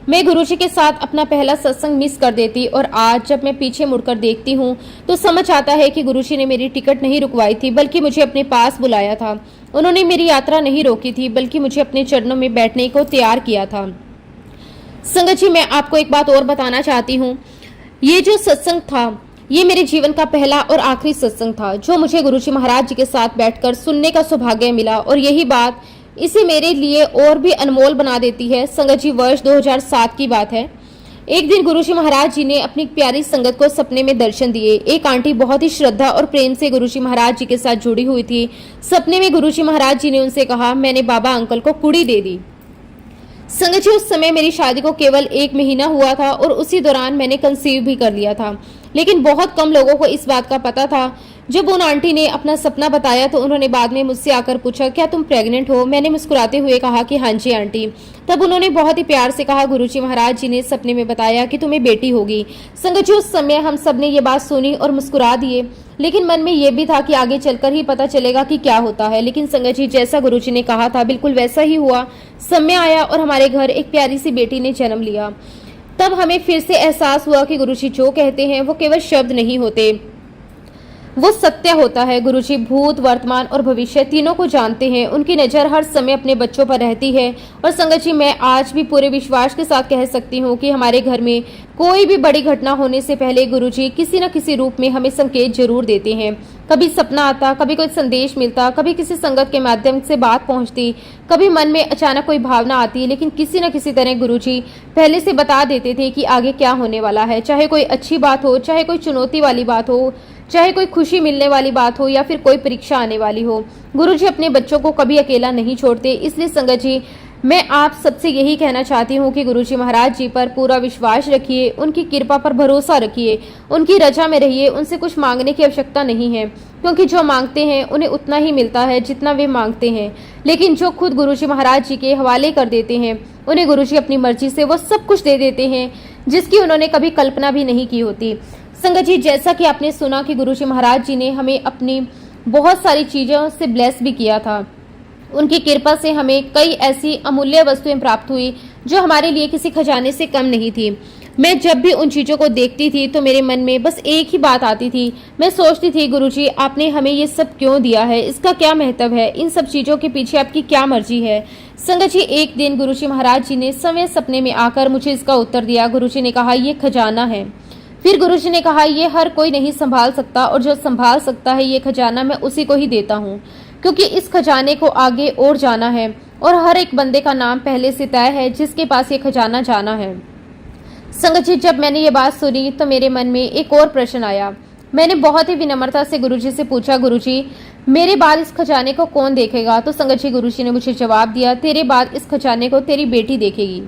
मैं गुरुजी के साथ अपना पहला सत्संग मिस कर देती। और आज जब मैं पीछे मुड़कर देखती हूँ तो समझ आता है कि गुरुजी ने मेरी टिकट नहीं रुकवाई थी, बल्कि मुझे अपने पास बुलाया था। उन्होंने मेरी यात्रा नहीं रोकी थी, बल्कि मुझे अपने चरणों में बैठने को तैयार किया था। संगत जी, मैं आपको एक बात और बताना चाहती हूँ। ये जो सत्संग था, ये मेरे जीवन का पहला और आखिरी सत्संग था जो मुझे गुरुजी महाराज जी के साथ बैठकर सुनने का सौभाग्य मिला। और यही बात इसे मेरे लिए और भी अनमोल बना देती है। संगत जी, वर्ष 2007 की बात है। एक दिन गुरुजी महाराज जी ने अपनी प्यारी संगत को सपने में दर्शन दिए। एक आंटी बहुत ही श्रद्धा और प्रेम से गुरुजी महाराज जी के साथ जुड़ी हुई थी। सपने में गुरुजी महाराज जी ने उनसे कहा, मैंने बाबा अंकल को कुड़ी दे दी। संगत जी, उस समय मेरी शादी को केवल 1 महीना हुआ था और उसी दौरान मैंने कंसीव भी कर लिया था। लेकिन बहुत कम लोगों को इस बात का पता था जब उन आंटी ने अपना सपना बताया तो उन्होंने बाद में मुझसे आकर पूछा, क्या तुम प्रेग्नेंट हो? मैंने मुस्कुराते हुए कहा कि हाँ जी आंटी। तब उन्होंने बहुत ही प्यार से कहा, गुरुजी महाराज जी ने सपने में बताया कि तुम्हें बेटी होगी। संगत जी, उस समय हम सब ने ये बात सुनी और मुस्कुरा दिए, लेकिन मन में ये भी था कि आगे चलकर ही पता चलेगा कि क्या होता है। लेकिन संगत जी, जैसा गुरुजी ने कहा था बिल्कुल वैसा ही हुआ। समय आया और हमारे घर एक प्यारी सी बेटी ने जन्म लिया। तब हमें फिर से एहसास हुआ कि गुरुजी जो कहते हैं वो केवल शब्द नहीं होते, वो सत्य होता है। गुरुजी भूत, वर्तमान और भविष्य तीनों को जानते हैं। उनकी नज़र हर समय अपने बच्चों पर रहती है। और संगत जी, मैं आज भी पूरे विश्वास के साथ कह सकती हूँ कि हमारे घर में कोई भी बड़ी घटना होने से पहले गुरुजी किसी न किसी रूप में हमें संकेत जरूर देते हैं। कभी सपना आता, कभी कोई संदेश मिलता, कभी किसी संगत के माध्यम से बात पहुंचती, कभी मन में अचानक कोई भावना आती, लेकिन किसी न किसी तरह गुरुजी पहले से बता देते थे कि आगे क्या होने वाला है। चाहे कोई अच्छी बात हो, चाहे कोई चुनौती वाली बात हो, चाहे कोई खुशी मिलने वाली बात हो या फिर कोई परीक्षा आने वाली हो, गुरुजी अपने बच्चों को कभी अकेला नहीं छोड़ते। इसलिए संगत जी, मैं आप सबसे यही कहना चाहती हूँ कि गुरुजी महाराज जी पर पूरा विश्वास रखिए, उनकी कृपा पर भरोसा रखिए, उनकी रजा में रहिए। उनसे कुछ मांगने की आवश्यकता नहीं है, क्योंकि जो मांगते हैं उन्हें उतना ही मिलता है जितना वे मांगते हैं। लेकिन जो खुद गुरुजी महाराज जी के हवाले कर देते हैं, उन्हें गुरुजी अपनी मर्जी से वो सब कुछ दे देते हैं जिसकी उन्होंने कभी कल्पना भी नहीं की होती। संगत जी, जैसा कि आपने सुना कि गुरुजी महाराज जी ने हमें अपनी बहुत सारी चीज़ों से ब्लेस भी किया था। उनकी कृपा से हमें कई ऐसी अमूल्य वस्तुएं प्राप्त हुई जो हमारे लिए किसी खजाने से कम नहीं थी। मैं जब भी उन चीज़ों को देखती थी तो मेरे मन में बस एक ही बात आती थी। मैं सोचती थी, गुरुजी आपने हमें ये सब क्यों दिया है? इसका क्या महत्व है? इन सब चीज़ों के पीछे आपकी क्या मर्जी है? संगत जी, एक दिन गुरुजी महाराज जी ने समय सपने में आकर मुझे इसका उत्तर दिया। गुरुजी ने कहा, ये खजाना है। फिर गुरुजी ने कहा, ये हर कोई नहीं संभाल सकता, और जो संभाल सकता है ये खजाना मैं उसी को ही देता हूँ, क्योंकि इस खजाने को आगे और जाना है और हर एक बंदे का नाम पहले से तय है जिसके पास ये खजाना जाना है। संगत जी, जब मैंने ये बात सुनी तो मेरे मन में एक और प्रश्न आया। मैंने बहुत ही विनम्रता से गुरुजी से पूछा, गुरुजी मेरे बाद इस खजाने को कौन देखेगा? तो संगत जी, गुरुजी ने मुझे जवाब दिया, तेरे बाद इस खजाने को तेरी बेटी देखेगी।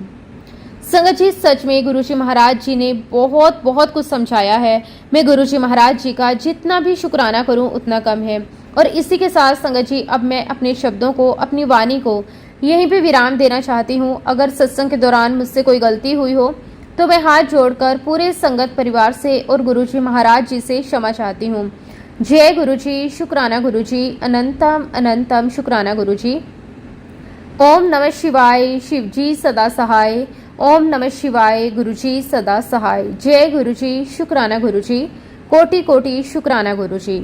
संगत जी, सच में गुरुजी महाराज जी ने बहुत बहुत कुछ समझाया है। मैं गुरुजी महाराज जी का जितना भी शुक्राना करूं उतना कम है। और इसी के साथ संगत जी, अब मैं अपने शब्दों को, अपनी वाणी को यहीं पे विराम देना चाहती हूं। अगर सत्संग के दौरान मुझसे कोई गलती हुई हो तो मैं हाथ जोड़कर पूरे संगत परिवार से और गुरुजी महाराज जी से क्षमा चाहती हूँ। जय गुरुजी, शुक्राना गुरुजी, अनंतम अनंतम शुक्राना गुरुजी। ओम नमः शिवाय, शिवजी सदा सहाय। ओम नमः शिवाय, गुरुजी सदा सहाय। जय गुरुजी, शुक्राना गुरुजी, कोटि कोटि शुक्राना गुरुजी।